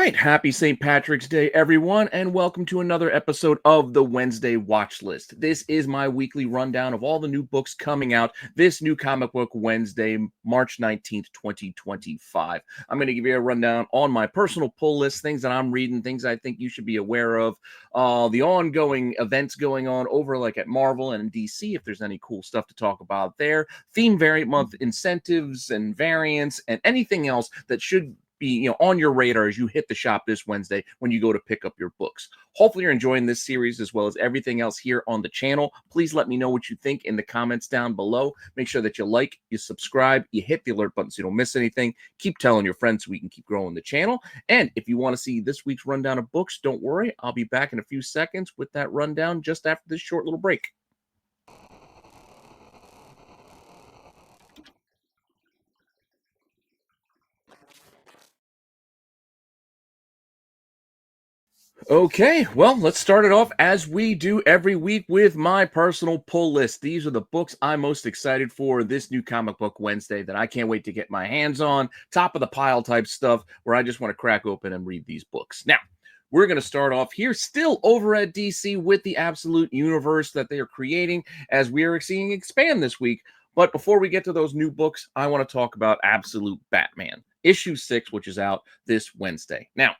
right, happy St. Patrick's Day, everyone, and welcome to another episode of the Wednesday Watch List. This is my weekly rundown of all the new books coming out this new comic book Wednesday, March 19th, 2025. I'm going to give you a rundown on my personal pull list, things that I'm reading, things I think you should be aware of, the ongoing events going on over like at Marvel and DC, if there's any cool stuff to talk about there, theme variant month incentives and variants, and anything else that should be on your radar as you hit the shop this Wednesday when you go to pick up your books. Hopefully you're enjoying this series as well as everything else here on the channel. Please let me know what you think in the comments down below. Make sure that you like, you subscribe, you hit the alert button so you don't miss anything. Keep telling your friends so we can keep growing the channel. And if you want to see this week's rundown of books, don't worry, I'll be back in a few seconds with that rundown just after this short little break. Okay, well, let's start it off as we do every week with my personal pull list. These are the books I'm most excited for this new comic book Wednesday that I can't wait to get my hands on. Top of the pile type stuff where I just want to crack open and read these books. Now, we're going to start off here still over at DC with the Absolute Universe that they are creating as we are seeing expand this week. But before we get to those new books, I want to talk about Absolute Batman, issue 6, which is out this Wednesday. Now,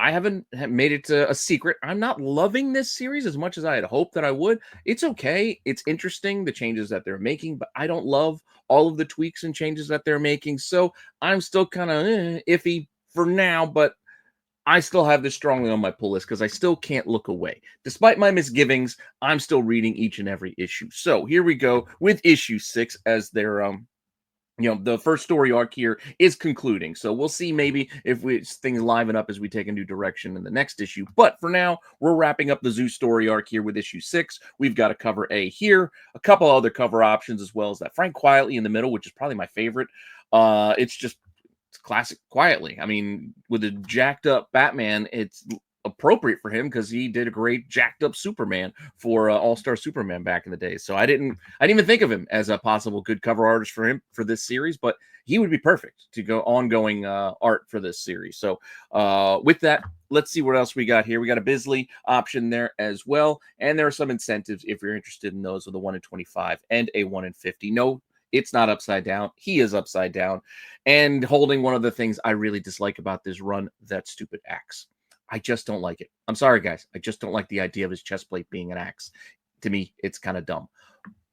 I haven't made it a secret. I'm not loving this series as much as I had hoped that I would. It's okay. It's interesting, the changes that they're making, but I don't love all of the tweaks and changes that they're making. So I'm still kind of iffy for now, but I still have this strongly on my pull list because I still can't look away. Despite my misgivings, I'm still reading each and every issue. So here we go with issue 6 as their the first story arc here is concluding. So we'll see maybe if things liven up as we take a new direction in the next issue. But for now, we're wrapping up the Zoo story arc here with issue 6. We've got a cover A here, a couple other cover options, as well as that Frank Quietly in the middle, which is probably my favorite. It's classic Quietly. I mean, with a jacked up Batman, it's appropriate for him because he did a great jacked up Superman for All-Star Superman back in the day. So I didn't even think of him as a possible good cover artist for him for this series, but he would be perfect to go ongoing art for this series. So with that, let's see what else we got here. We got a Bisley option there as well, and there are some incentives if you're interested in those with a 1 in 25 and a 1 in 50. No, it's not upside down. He is upside down and holding one of the things I really dislike about this run, that stupid axe. I just don't like it. I'm sorry, guys. I just don't like the idea of his chest plate being an axe. To me, it's kind of dumb.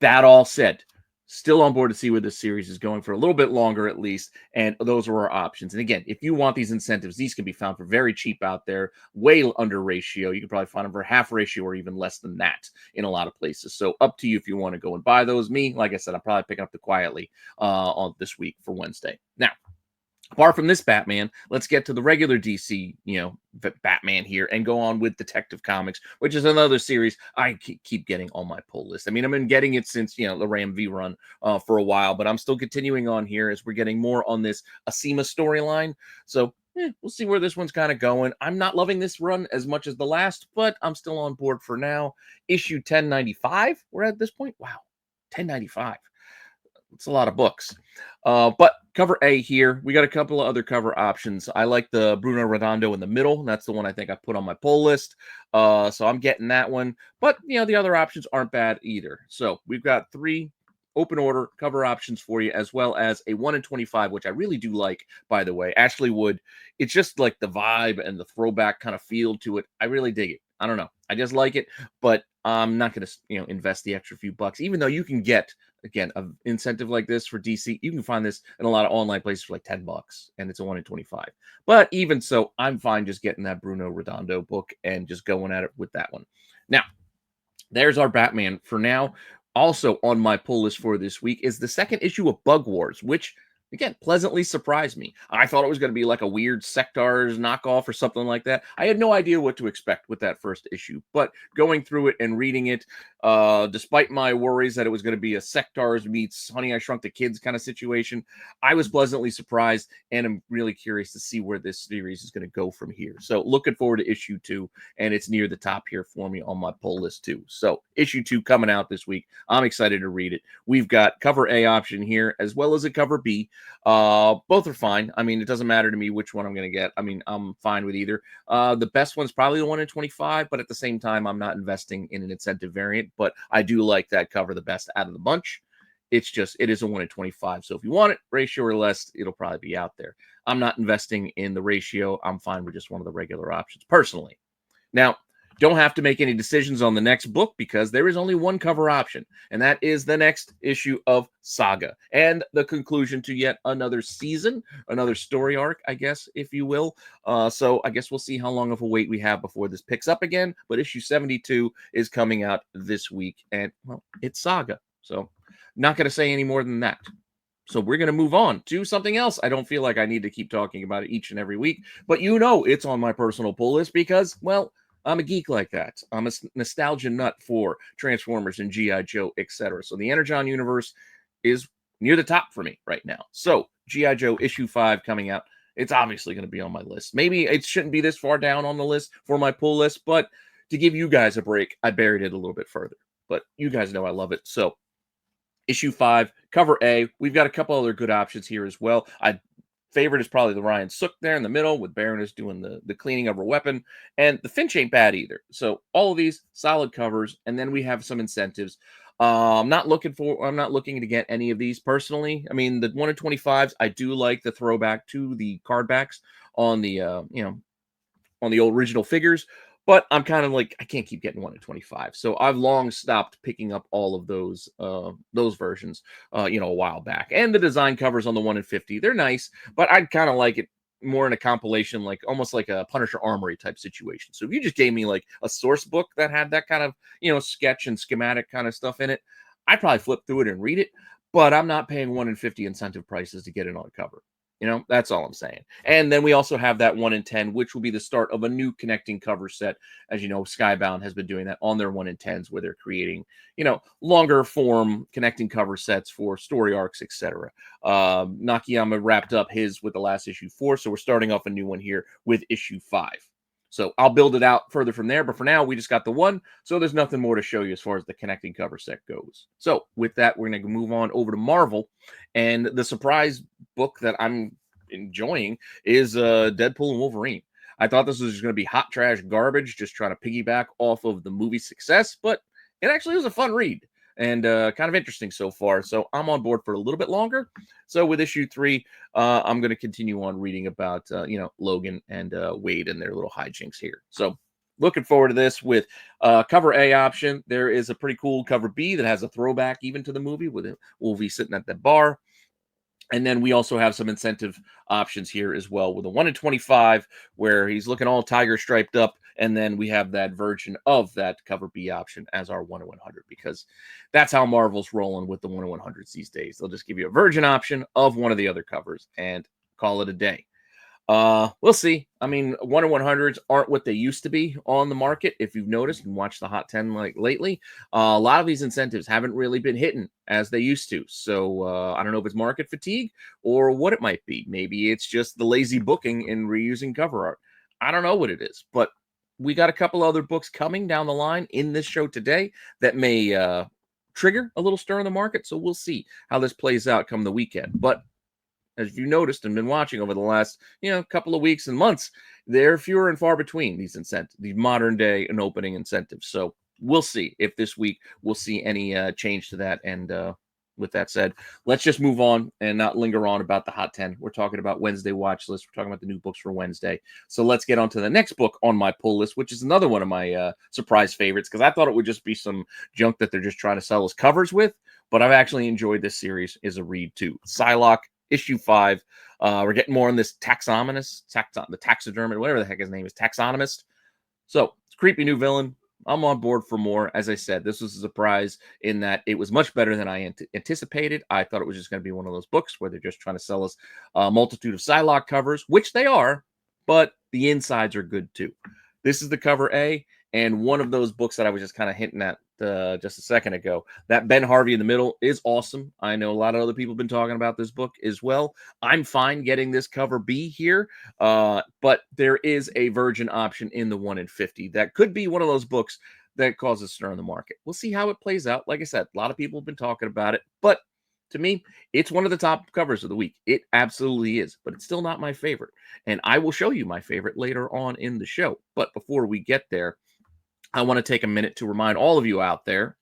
That all said, still on board to see where this series is going for a little bit longer at least, and those are our options. And again, if you want these incentives, these can be found for very cheap out there, way under ratio. You can probably find them for half ratio or even less than that in a lot of places. So up to you if you want to go and buy those. Me, like I said, I'm probably picking up the Quietly on this week for Wednesday. Now, apart from this Batman, let's get to the regular DC, Batman here and go on with Detective Comics, which is another series I keep getting on my pull list. I mean, I've been getting it since, the Ram V run for a while, but I'm still continuing on here as we're getting more on this Asima storyline. So we'll see where this one's kind of going. I'm not loving this run as much as the last, but I'm still on board for now. Issue 1095, we're at this point. Wow, 1095. It's a lot of books. But cover A here, we got a couple of other cover options. I like the Bruno Redondo in the middle. That's the one I think I put on my pull list. So I'm getting that one. But, the other options aren't bad either. So we've got 3 open order cover options for you, as well as a 1 in 25, which I really do like, by the way. Ashley Wood, it's just like the vibe and the throwback kind of feel to it. I really dig it. I don't know. I just like it, but I'm not going to, invest the extra few bucks, even though you can get, again, an incentive like this for DC. You can find this in a lot of online places for like $10, and it's a 1 in 25. But even so, I'm fine just getting that Bruno Redondo book and just going at it with that one. Now, there's our Batman for now. Also on my pull list for this week is the second issue of Bug Wars, which, again, pleasantly surprised me. I thought it was going to be like a weird Sectars knockoff or something like that. I had no idea what to expect with that first issue, but going through it and reading it, despite my worries that it was going to be a Sectars meets Honey, I Shrunk the Kids kind of situation, I was pleasantly surprised, and I'm really curious to see where this series is going to go from here. So looking forward to issue 2, and it's near the top here for me on my pull list too. So issue 2 coming out this week. I'm excited to read it. We've got cover A option here, as well as a cover B. Both are fine. I mean, it doesn't matter to me which one I'm going to get. I mean, I'm fine with either. The best one's probably the 1 in 25, but at the same time, I'm not investing in an incentive variant. But I do like that cover the best out of the bunch. It's just, it is a 1 in 25. So if you want it, ratio or less, it'll probably be out there. I'm not investing in the ratio. I'm fine with just one of the regular options personally. Now, don't have to make any decisions on the next book because there is only one cover option, and that is the next issue of Saga and the conclusion to yet another season, another story arc, I guess, if you will. So I guess we'll see how long of a wait we have before this picks up again. But issue 72 is coming out this week, and, well, it's Saga. So not going to say any more than that. So we're going to move on to something else. I don't feel like I need to keep talking about it each and every week, but you know it's on my personal pull list because, well, I'm a geek like that. I'm a nostalgia nut for Transformers and G.I. Joe, etc. So the Energon universe is near the top for me right now. So G.I. Joe issue 5 coming out. It's obviously going to be on my list. Maybe it shouldn't be this far down on the list for my pull list, but to give you guys a break, I buried it a little bit further. But you guys know I love it. So issue 5, cover A. We've got a couple other good options here as well. Favorite is probably the Ryan Sook there in the middle with Baroness doing the cleaning of her weapon. And the Finch ain't bad either. So all of these solid covers. And then we have some incentives. I'm not looking to get any of these personally. I mean, the 1 in 25s, I do like the throwback to the card backs on the, on the old original figures. But I'm kind of like, I can't keep getting 1 in 25. So I've long stopped picking up all of those versions, a while back. And the design covers on the 1 in 50, they're nice, but I'd kind of like it more in a compilation, like almost like a Punisher Armory type situation. So if you just gave me like a source book that had that kind of, sketch and schematic kind of stuff in it, I'd probably flip through it and read it, but I'm not paying 1 in 50 incentive prices to get it on cover. That's all I'm saying. And then we also have that 1 in 10, which will be the start of a new connecting cover set. As you know, Skybound has been doing that on their 1 in 10s where they're creating, longer form connecting cover sets for story arcs, etc. Nakayama wrapped up his with the last issue 4, so we're starting off a new one here with issue 5. So I'll build it out further from there, but for now, we just got the one, so there's nothing more to show you as far as the connecting cover set goes. So with that, we're going to move on over to Marvel, and the surprise book that I'm enjoying is Deadpool and Wolverine. I thought this was just going to be hot trash garbage, just trying to piggyback off of the movie's success, but it actually was a fun read and kind of interesting so far. So I'm on board for a little bit longer. So with issue 3, I'm going to continue on reading about, Logan and Wade and their little hijinks here. So looking forward to this with cover A option. There is a pretty cool cover B that has a throwback even to the movie with Wolvie sitting at the bar. And then we also have some incentive options here as well with a 1 in 25 where he's looking all tiger striped up. And then we have that version of that cover B option as our 1 in 100 because that's how Marvel's rolling with the 1 in 100s these days. They'll just give you a virgin option of one of the other covers and call it a day. We'll see. I mean, 1 in 100s aren't what they used to be on the market. If you've noticed and watched the Hot 10 like lately, a lot of these incentives haven't really been hitting as they used to. So I don't know if it's market fatigue or what it might be. Maybe it's just the lazy booking and reusing cover art. I don't know what it is, but we got a couple other books coming down the line in this show today that may trigger a little stir in the market. So we'll see how this plays out come the weekend. But as you noticed and been watching over the last, couple of weeks and months, they're fewer and far between these incentives, these modern day and opening incentives. So we'll see if this week we'll see any change to that. And with that said, let's just move on and not linger on about the Hot 10. We're talking about Wednesday watch list. We're talking about the new books for Wednesday. So let's get on to the next book on my pull list, which is another one of my surprise favorites, because I thought it would just be some junk that they're just trying to sell us covers with. But I've actually enjoyed this series as a read too. Psylocke, issue 5. We're getting more on this the taxidermist, whatever the heck his name is, taxonomist. So it's a creepy new villain. I'm on board for more. As I said, this was a surprise in that it was much better than I anticipated. I thought it was just going to be one of those books where they're just trying to sell us a multitude of Psylocke covers, which they are, but the insides are good too. This is the cover A, and one of those books that I was just kind of hinting at just a second ago. That Ben Harvey in the middle is awesome. I know a lot of other people have been talking about this book as well. I'm fine getting this cover B here, but there is a virgin option in the 1 in 50. That could be one of those books that causes stir in the market. We'll see how it plays out. Like I said, a lot of people have been talking about it, but to me, it's one of the top covers of the week. It absolutely is, but it's still not my favorite. And I will show you my favorite later on in the show. But before we get there, I want to take a minute to remind all of you out there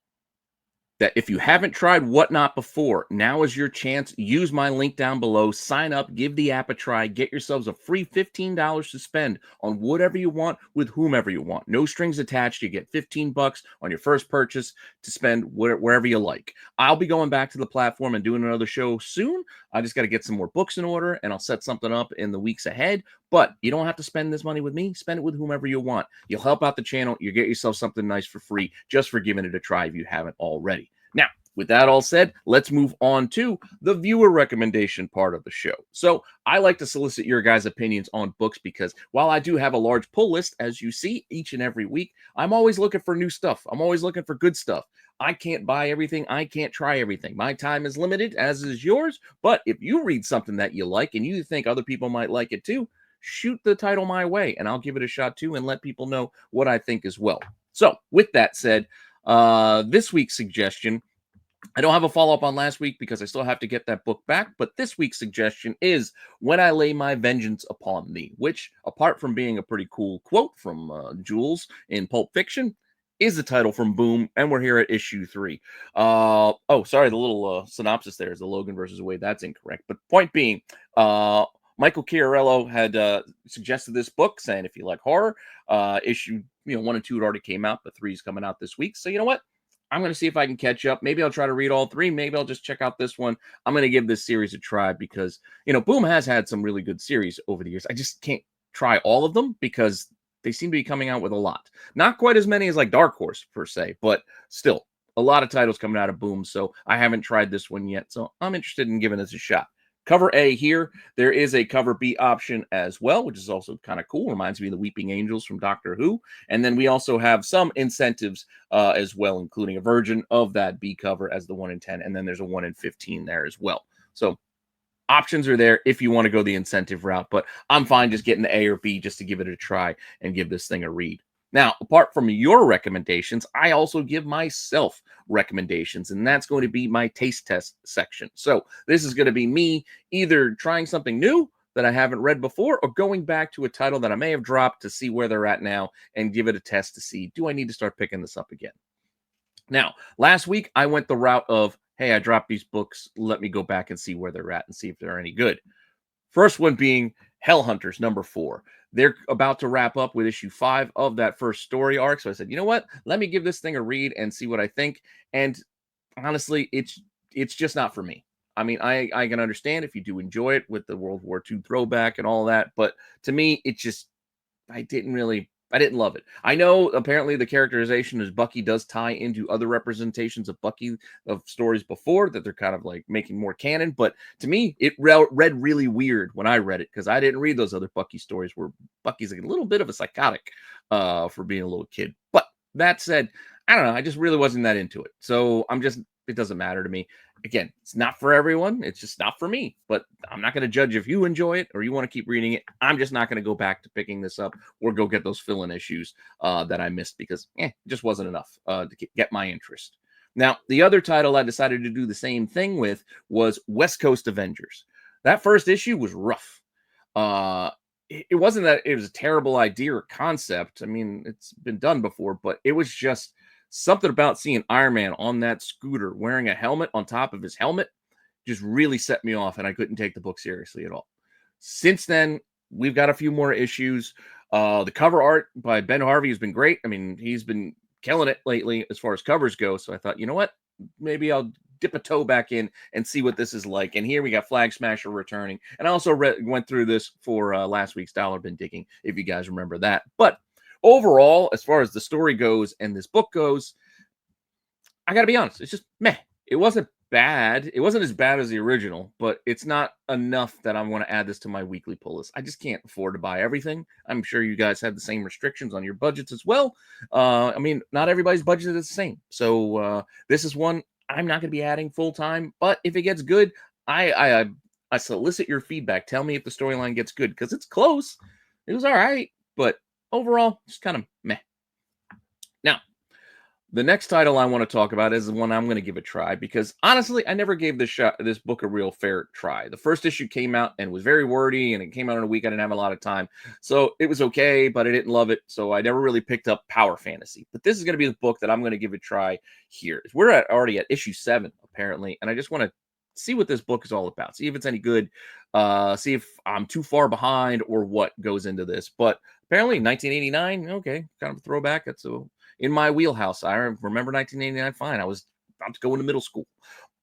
that if you haven't tried Whatnot before, now is your chance. Use my link down below. Sign up, give the app a try, get yourselves a free $15 to spend on whatever you want with whomever you want. No strings attached. You get $15 on your first purchase to spend wherever you like. I'll be going back to the platform and doing another show soon. I just got to get some more books in order, and I'll set something up in the weeks ahead. But you don't have to spend this money with me. Spend it with whomever you want. You'll help out the channel. You get yourself something nice for free just for giving it a try if you haven't already. Now, with that all said, let's move on to the viewer recommendation part of the show. So I like to solicit your guys' opinions on books because while I do have a large pull list, as you see each and every week, I'm always looking for new stuff. I'm always looking for good stuff. I can't buy everything. I can't try everything. My time is limited, as is yours. But if you read something that you like and you think other people might like it too, shoot the title my way and I'll give it a shot too and let people know what I think as well. So with that said, this week's suggestion, I don't have a follow-up on last week because I still have to get that book back, but this week's suggestion is When I Lay My Vengeance Upon Thee, which, apart from being a pretty cool quote from Jules in Pulp Fiction, is the title from Boom, and we're here at issue 3. Oh, sorry, the little synopsis there is the Logan versus Wade. That's incorrect. But point being, Michael Chiarello had suggested this book, saying if you like horror, issue 1 and 2 had already came out, but 3 is coming out this week. So you know what? I'm going to see if I can catch up. Maybe I'll try to read all 3. Maybe I'll just check out this one. I'm going to give this series a try because, Boom has had some really good series over the years. I just can't try all of them because they seem to be coming out with a lot. Not quite as many as like Dark Horse per se, but still a lot of titles coming out of Boom. So I haven't tried this one yet. So I'm interested in giving this a shot. Cover A here. There is a cover B option as well, which is also kind of cool. Reminds me of the Weeping Angels from Doctor Who. And then we also have some incentives as well, including a version of that B cover as the 1 in 10. And then there's a 1 in 15 there as well. So options are there if you want to go the incentive route. But I'm fine just getting the A or B just to give it a try and give this thing a read. Now, apart from your recommendations, I also give myself recommendations, and that's going to be my taste test section. So this is going to be me either trying something new that I haven't read before or going back to a title that I may have dropped to see where they're at now and give it a test to see, do I need to start picking this up again? Now, last week, I went the route of, hey, I dropped these books. Let me go back and see where they're at and see if they're any good. First one being Hellhunters, number 4. They're about to wrap up with issue 5 of that first story arc. So I said, you know what? Let me give this thing a read and see what I think. And honestly, it's just not for me. I mean, I can understand if you do enjoy it with the World War II throwback and all that. But to me, I didn't love it. I know apparently the characterization as Bucky does tie into other representations of Bucky of stories before that they're kind of like making more canon. But to me, it read really weird when I read it because I didn't read those other Bucky stories where Bucky's like a little bit of a psychotic for being a little kid. But that said, I don't know. I just really wasn't that into it. So it doesn't matter to me. Again, it's not for everyone. It's just not for me. But I'm not going to judge if you enjoy it or you want to keep reading it. I'm just not going to go back to picking this up or go get those fill-in issues that I missed because it just wasn't enough to get my interest. Now, the other title I decided to do the same thing with was West Coast Avengers. That first issue was rough. It wasn't that it was a terrible idea or concept. I mean, it's been done before, but it was just something about seeing Iron Man on that scooter wearing a helmet on top of his helmet just really set me off, and I couldn't take the book seriously at all. Since then, we've got a few more issues. The cover art by Ben Harvey has been great. I mean, he's been killing it lately as far as covers go. So I thought, you know what? Maybe I'll dip a toe back in and see what this is like. And here we got Flag Smasher returning. And I also went through this for last week's Dollar Bin Digging, if you guys remember that. But overall, as far as the story goes and this book goes, I got to be honest, it's just meh. It wasn't bad. It wasn't as bad as the original, but it's not enough that I want to add this to my weekly pull list. I just can't afford to buy everything. I'm sure you guys have the same restrictions on your budgets as well. I mean, not everybody's budget is the same. So this is one I'm not going to be adding full time, but if it gets good, I solicit your feedback. Tell me if the storyline gets good because it's close. It was all right, but overall, just kind of meh. Now, The next title I want to talk about is the one I'm going to give a try because honestly, I never gave this book a real fair try. The first issue came out and was very wordy, and it came out in a week I didn't have a lot of time, so it was okay, but I didn't love it, so I never really picked up Power Fantasy. But this is going to be the book that I'm going to give a try here. We're already at issue 7 apparently, and I just want to see what this book is all about. See if it's any good. See if I'm too far behind or what goes into this. But apparently, 1989. Okay, kind of a throwback. That's in my wheelhouse. I remember 1989 fine. I was about to go into middle school.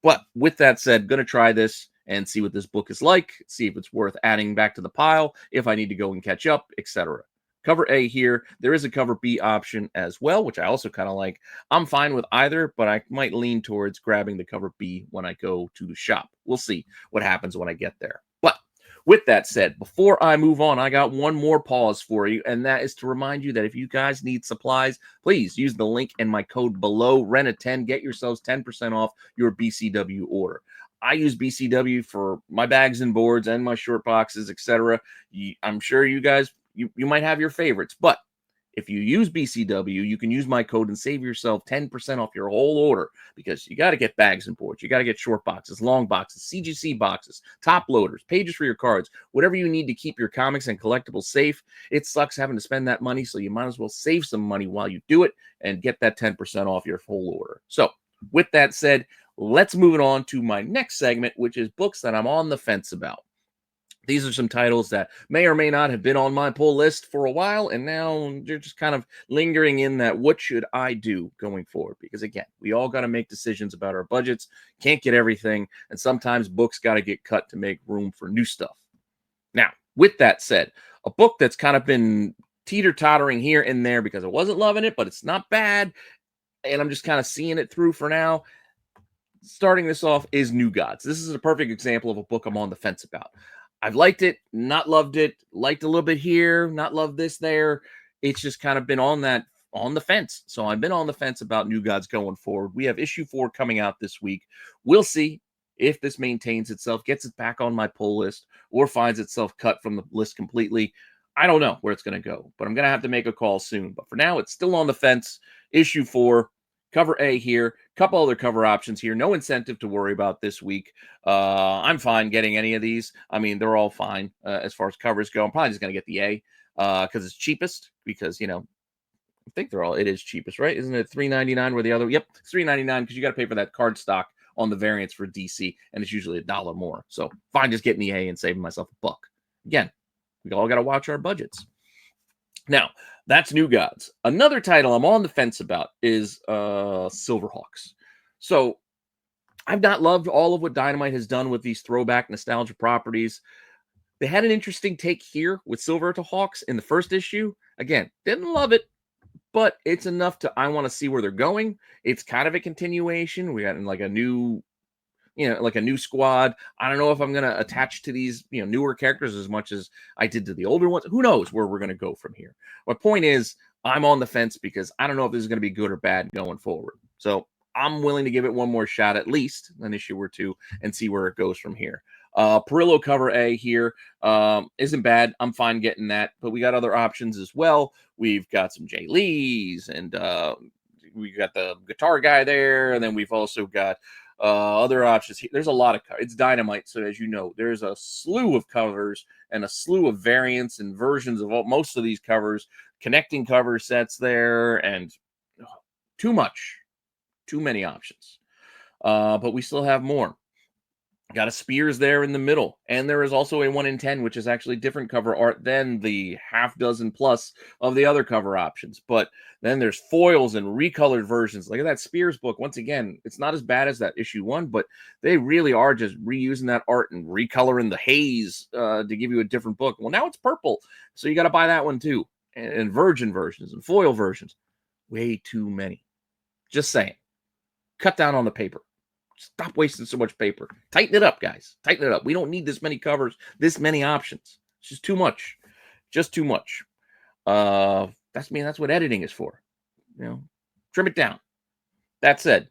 But with that said, going to try this and see what this book is like, see if it's worth adding back to the pile, if I need to go and catch up, etc. Cover A here. There is a cover B option as well, which I also kind of like. I'm fine with either, but I might lean towards grabbing the cover B when I go to the shop. We'll see what happens when I get there. But with that said, before I move on, I got one more pause for you, and that is to remind you that if you guys need supplies, please use the link and my code below, Renna10. Get yourselves 10% off your BCW order. I use BCW for my bags and boards and my short boxes, etc. I'm sure you guys, you might have your favorites, but if you use BCW, you can use my code and save yourself 10% off your whole order because you got to get bags and boards. You got to get short boxes, long boxes, CGC boxes, top loaders, pages for your cards, whatever you need to keep your comics and collectibles safe. It sucks having to spend that money, so you might as well save some money while you do it and get that 10% off your whole order. So with that said, let's move it on to my next segment, which is books that I'm on the fence about. These are some titles that may or may not have been on my pull list for a while, and now they're just kind of lingering in that what should I do going forward? Because again, we all got to make decisions about our budgets, can't get everything, and sometimes books got to get cut to make room for new stuff. Now, with that said, a book that's kind of been teeter-tottering here and there because I wasn't loving it, but it's not bad, and I'm just kind of seeing it through for now. Starting this off is New Gods. This is a perfect example of a book I'm on the fence about. I've liked it, not loved it, liked a little bit here, not loved this there. It's just kind of been on the fence. So I've been on the fence about New Gods going forward. We have issue 4 coming out this week. We'll see if this maintains itself, gets it back on my pull list, or finds itself cut from the list completely. I don't know where it's going to go, but I'm going to have to make a call soon. But for now, it's still on the fence. Issue 4. Cover A here, couple other cover options here. No incentive to worry about this week. I'm fine getting any of these. I mean, they're all fine as far as covers go. I'm probably just going to get the A because it's cheapest because, I think it is cheapest, right? Isn't it $3.99 where the other? Yep, it's $3.99 because you got to pay for that card stock on the variants for DC, and it's usually $1 more. So fine just getting the A and saving myself $1. Again, we all got to watch our budgets. Now, that's New Gods. Another title I'm on the fence about is Silverhawks. So I've not loved all of what Dynamite has done with these throwback nostalgia properties. They had an interesting take here with Silverhawks in the first issue. Again, didn't love it, but it's enough to I want to see where they're going. It's kind of a continuation. We got like a new squad. I don't know if I'm going to attach to these, newer characters as much as I did to the older ones. Who knows where we're going to go from here? My point is, I'm on the fence because I don't know if this is going to be good or bad going forward. So I'm willing to give it one more shot, at least an issue or two, and see where it goes from here. Perillo cover A here isn't bad. I'm fine getting that, but we got other options as well. We've got some Jay Lees, and we got the guitar guy there, and then we've also got other options. There's a lot of covers. It's Dynamite, so as you know, there's a slew of covers and a slew of variants and versions of most of these covers, connecting cover sets there, and too many options. But we still have more. Got a Spears there in the middle, and there is also a 1 in 10, which is actually different cover art than the half dozen plus of the other cover options. But then there's foils and recolored versions. Look at that Spears book. Once again, it's not as bad as that issue 1, but they really are just reusing that art and recoloring the haze to give you a different book. Well, now it's purple, so you got to buy that one too. And virgin versions and foil versions. Way too many. Just saying. Cut down on the paper. Stop wasting so much paper. Tighten it up, guys. Tighten it up. We don't need this many covers, this many options. It's just too much. Just too much. That's what editing is for. Trim it down. That said,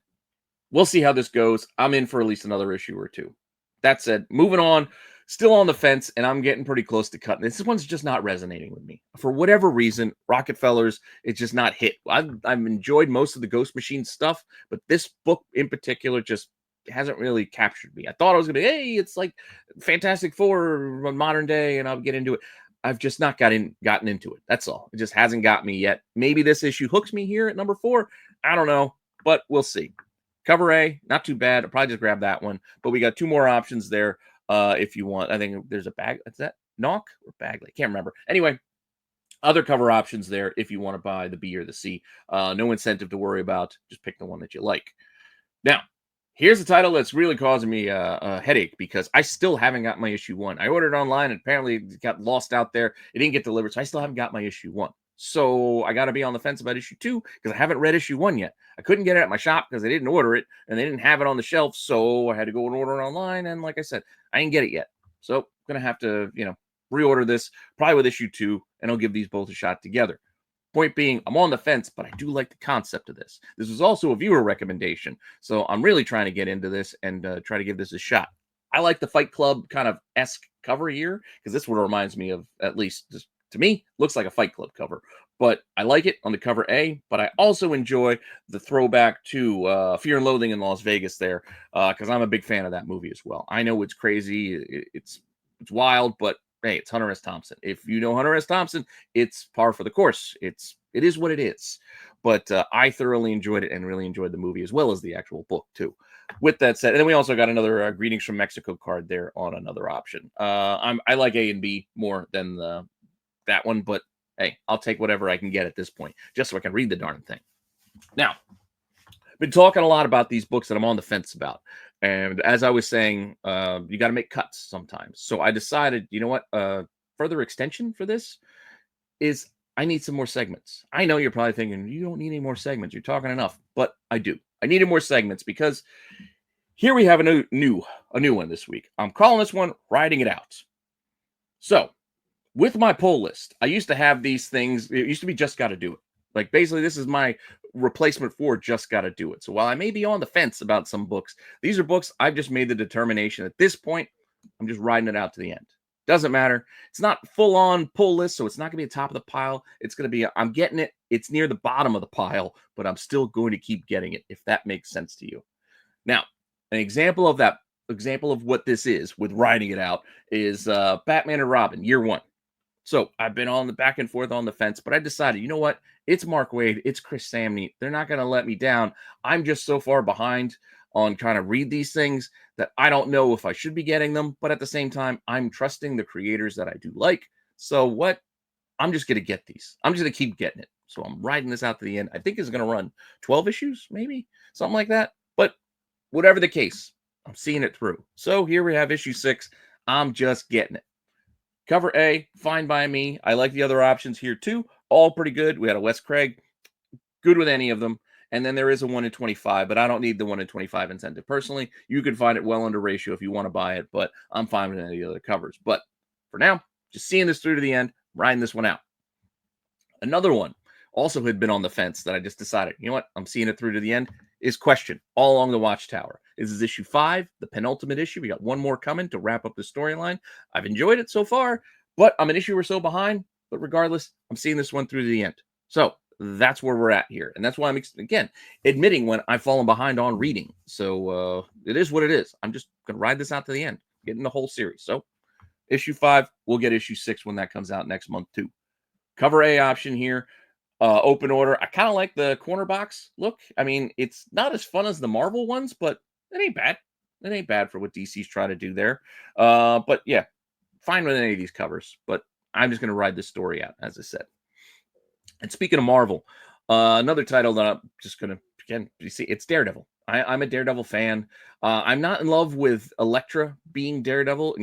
we'll see how this goes. I'm in for at least another issue or two. That said, moving on. Still on the fence, and I'm getting pretty close to cutting. This one's just not resonating with me. For whatever reason, Rockefellers, it's just not hit. I've enjoyed most of the Ghost Machine stuff, but this book in particular just hasn't really captured me. I thought I was going to be, hey, it's like Fantastic Four modern day, and I'll get into it. I've just not gotten into it. That's all. It just hasn't got me yet. Maybe this issue hooks me here at number 4. I don't know, but we'll see. Cover A, not too bad. I'll probably just grab that one. But we got 2 more options there. If you want, I think there's a bag. Is that Knock or Bagley? Can't remember. Anyway, other cover options there if you want to buy the B or the C. No incentive to worry about. Just pick the one that you like. Now, here's a title that's really causing me a headache because I still haven't got my issue 1. I ordered it online and apparently it got lost out there. It didn't get delivered, so I still haven't got my issue 1. So I got to be on the fence about issue 2 because I haven't read issue 1 yet. I couldn't get it at my shop because they didn't order it and they didn't have it on the shelf. So I had to go and order it online. And like I said, I didn't get it yet. So I'm going to have to, reorder this probably with issue 2, and I'll give these both a shot together. Point being, I'm on the fence, but I do like the concept of this. This was also a viewer recommendation. So I'm really trying to get into this and try to give this a shot. I like the Fight Club kind of esque cover here because this one reminds me of, at least just to me, looks like a Fight Club cover. But I like it on the cover A, but I also enjoy the throwback to Fear and Loathing in Las Vegas there because I'm a big fan of that movie as well. I know it's crazy. It's wild, but hey, it's Hunter S. Thompson. If you know Hunter S. Thompson, it's par for the course. It is what it is. But I thoroughly enjoyed it and really enjoyed the movie as well as the actual book too. With that said, and then we also got another Greetings from Mexico card there on another option. I like A and B more than that one, but hey, I'll take whatever I can get at this point, just so I can read the darn thing. Now, I've been talking a lot about these books that I'm on the fence about. And as I was saying, you got to make cuts sometimes. So I decided, you know what? Further extension for this is I need some more segments. I know you're probably thinking, you don't need any more segments. You're talking enough. But I do. I needed more segments because here we have a new one this week. I'm calling this one Riding It Out. So with my pull list, I used to have these things. It used to be Just Gotta Do It. Like basically, this is my replacement for Just Gotta Do It. So while I may be on the fence about some books, these are books I've just made the determination at this point, I'm just riding it out to the end. Doesn't matter. It's not full on pull list, so it's not going to be top of the pile. It's going to be, I'm getting it. It's near the bottom of the pile, but I'm still going to keep getting it, if that makes sense to you. Now, an example of what this is with riding it out is Batman and Robin, year 1. So I've been on the back and forth on the fence, but I decided, you know what? It's Mark Waid. It's Chris Samney. They're not going to let me down. I'm just so far behind on trying to read these things that I don't know if I should be getting them. But at the same time, I'm trusting the creators that I do like. So what? I'm just going to get these. I'm just going to keep getting it. So I'm riding this out to the end. I think it's going to run 12 issues, maybe something like that. But whatever the case, I'm seeing it through. So here we have issue 6. I'm just getting it. Cover A, fine by me. I like the other options here too. All pretty good. We had a Wes Craig. Good with any of them. And then there is a 1 in 25, but I don't need the 1 in 25 incentive. Personally, you can find it well under ratio if you want to buy it, but I'm fine with any of the other covers. But for now, just seeing this through to the end, riding this one out. Another one also had been on the fence that I just decided, you know what, I'm seeing it through to the end, is Question, All Along the Watchtower. This is issue 5, the penultimate issue. We got one more coming to wrap up the storyline. I've enjoyed it so far, but I'm an issue or so behind. But regardless, I'm seeing this one through to the end. So that's where we're at here. And that's why I'm, again, admitting when I've fallen behind on reading. So it is what it is. I'm just going to ride this out to the end, getting the whole series. So issue 5, we'll get issue 6 when that comes out next month too. Cover A option here. Open order. I kind of like the corner box look. I mean, it's not as fun as the Marvel ones, but it ain't bad. It ain't bad for what DC's trying to do there. But yeah, fine with any of these covers. But I'm just going to ride this story out, as I said. And speaking of Marvel, another title that I'm just going to, again, you see, it's Daredevil. I'm a Daredevil fan. I'm not in love with Elektra being Daredevil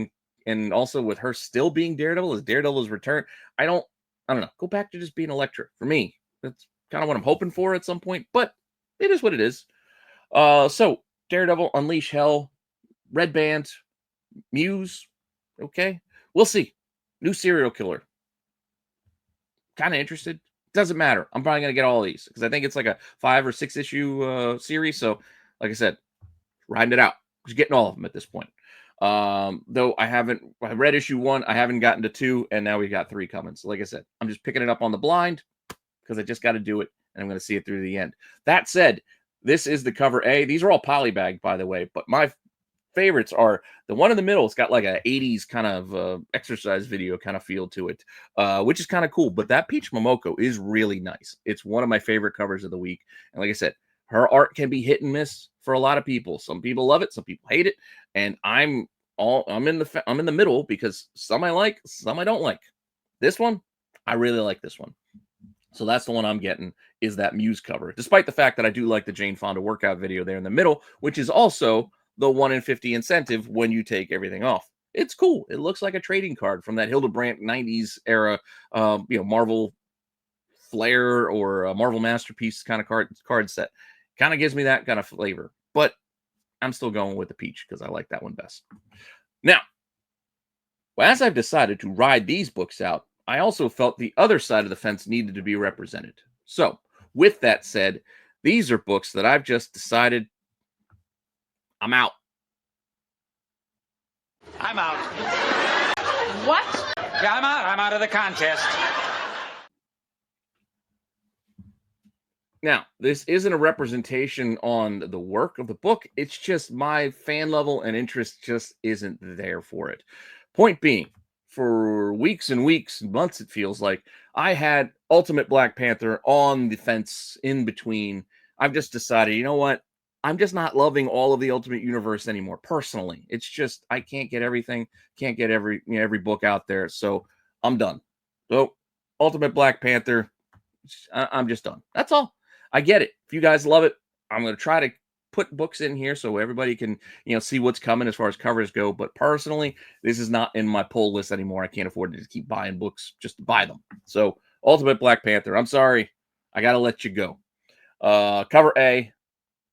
and also with her still being Daredevil as Daredevil's return. I don't know. Go back to just being Elektra. For me, that's kind of what I'm hoping for at some point, but it is what it is. So Daredevil, Unleash Hell, Red Band, Muse. Okay. We'll see. New serial killer. Kind of interested. Doesn't matter. I'm probably going to get all these because I think it's like a 5 or 6 issue series. So like I said, riding it out. Just getting all of them at this point. Though I read issue 1, I haven't gotten to 2, and now we've got 3 coming. So like I said, I'm just picking it up on the blind because I just got to do it, and I'm going to see it through the end. That said, this is the cover A. These are all polybagged, by the way, but my favorites are the one in the middle. It's got like a 80s kind of exercise video kind of feel to it, which is kind of cool. But that Peach Momoko is really nice. It's one of my favorite covers of the week. And like I said, her art can be hit and miss for a lot of people. Some people love it, some people hate it, and I'm in the middle because some I like, some I don't like. This one, I really like this one. So that's the one I'm getting, is that Muse cover, despite the fact that I do like the Jane Fonda workout video there in the middle, which is also the 1 in 50 incentive when you take everything off. It's cool. It looks like a trading card from that Hildebrandt 90s era, Marvel Flair or a Marvel Masterpiece kind of card set. Kind of gives me that kind of flavor. But I'm still going with the peach because I like that one best. Now, as I've decided to ride these books out, I also felt the other side of the fence needed to be represented. So, with that said, these are books that I've just decided I'm out. I'm out. What? Yeah, I'm out. I'm out of the contest. Now, this isn't a representation on the work of the book. It's just my fan level and interest just isn't there for it. Point being, for weeks and weeks, months, it feels like, I had Ultimate Black Panther on the fence in between. I've just decided, you know what? I'm just not loving all of the Ultimate Universe anymore, personally. It's just, I can't get everything, can't get every book out there, so I'm done. So, Ultimate Black Panther, I'm just done. That's all. I get it. If you guys love it, I'm going to try to put books in here so everybody can, see what's coming as far as covers go. But personally, this is not in my pull list anymore. I can't afford to just keep buying books just to buy them. So, Ultimate Black Panther, I'm sorry. I got to let you go. Cover A.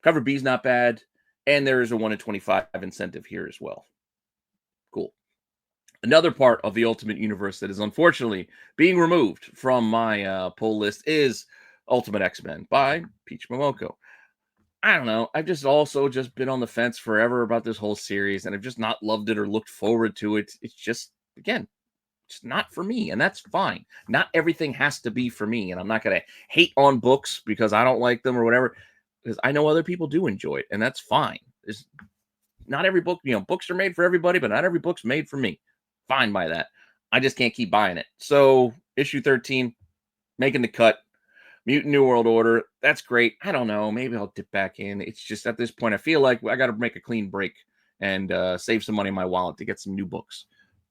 Cover B is not bad. And there is a 1 in 25 incentive here as well. Cool. Another part of the Ultimate Universe that is unfortunately being removed from my pull list is Ultimate X-Men by Peach Momoko. I don't know. I've just also just been on the fence forever about this whole series, and I've just not loved it or looked forward to it. It's just, again, just not for me, and that's fine. Not everything has to be for me, and I'm not going to hate on books because I don't like them or whatever, because I know other people do enjoy it, and that's fine. It's not every book, books are made for everybody, but not every book's made for me. Fine by that. I just can't keep buying it. So, issue 13, making the cut. Mutant New World Order, that's great. I don't know. Maybe I'll dip back in. It's just at this point, I feel like I got to make a clean break and save some money in my wallet to get some new books.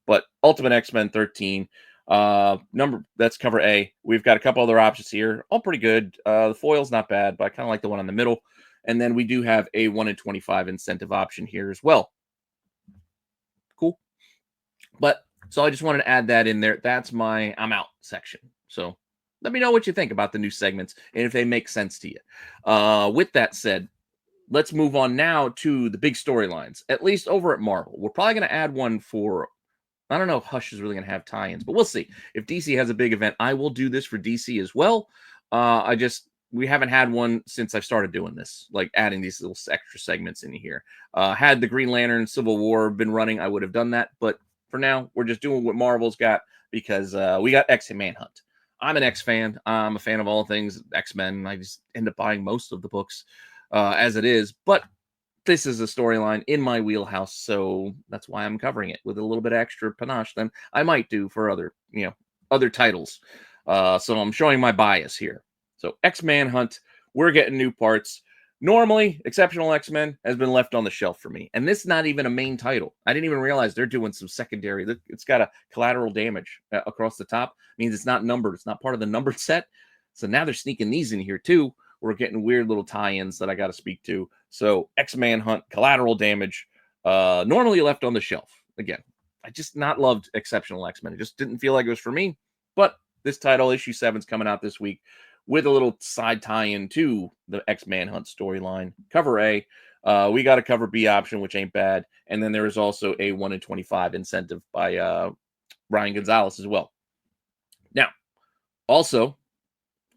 But Ultimate X-Men 13, that's cover A. We've got a couple other options here, all pretty good. The foil's not bad, but I kind of like the one in the middle. And then we do have a 1 in 25 incentive option here as well. Cool. But so I just wanted to add that in there. That's my I'm out section. So let me know what you think about the new segments and if they make sense to you. With that said, let's move on now to the big storylines, at least over at Marvel. We're probably going to add one for, I don't know if Hush is really going to have tie-ins, but we'll see. If DC has a big event, I will do this for DC as well. We haven't had one since I've started doing this, like adding these little extra segments in here. Had the Green Lantern Civil War been running, I would have done that. But for now, we're just doing what Marvel's got because we got X-Men Manhunt. I'm an X fan. I'm a fan of all things X-Men. I just end up buying most of the books as it is. But this is a storyline in my wheelhouse, so that's why I'm covering it with a little bit extra panache than I might do for other titles. So I'm showing my bias here. So X-Men Hunt, we're getting new parts. Normally, Exceptional X-Men has been left on the shelf for me. And this is not even a main title. I didn't even realize they're doing some secondary. It's got a collateral damage across the top. It means it's not numbered. It's not part of the numbered set. So now they're sneaking these in here too. We're getting weird little tie-ins that I got to speak to. So X-Men Hunt, collateral damage, normally left on the shelf. Again, I just not loved Exceptional X-Men. It just didn't feel like it was for me. But this title, issue 7's coming out this week, with a little side tie-in to the X-Men Hunt storyline. Cover A. We got a cover B option, which ain't bad. And then there is also a 1 in 25 incentive by Ryan Gonzalez as well. Now, also,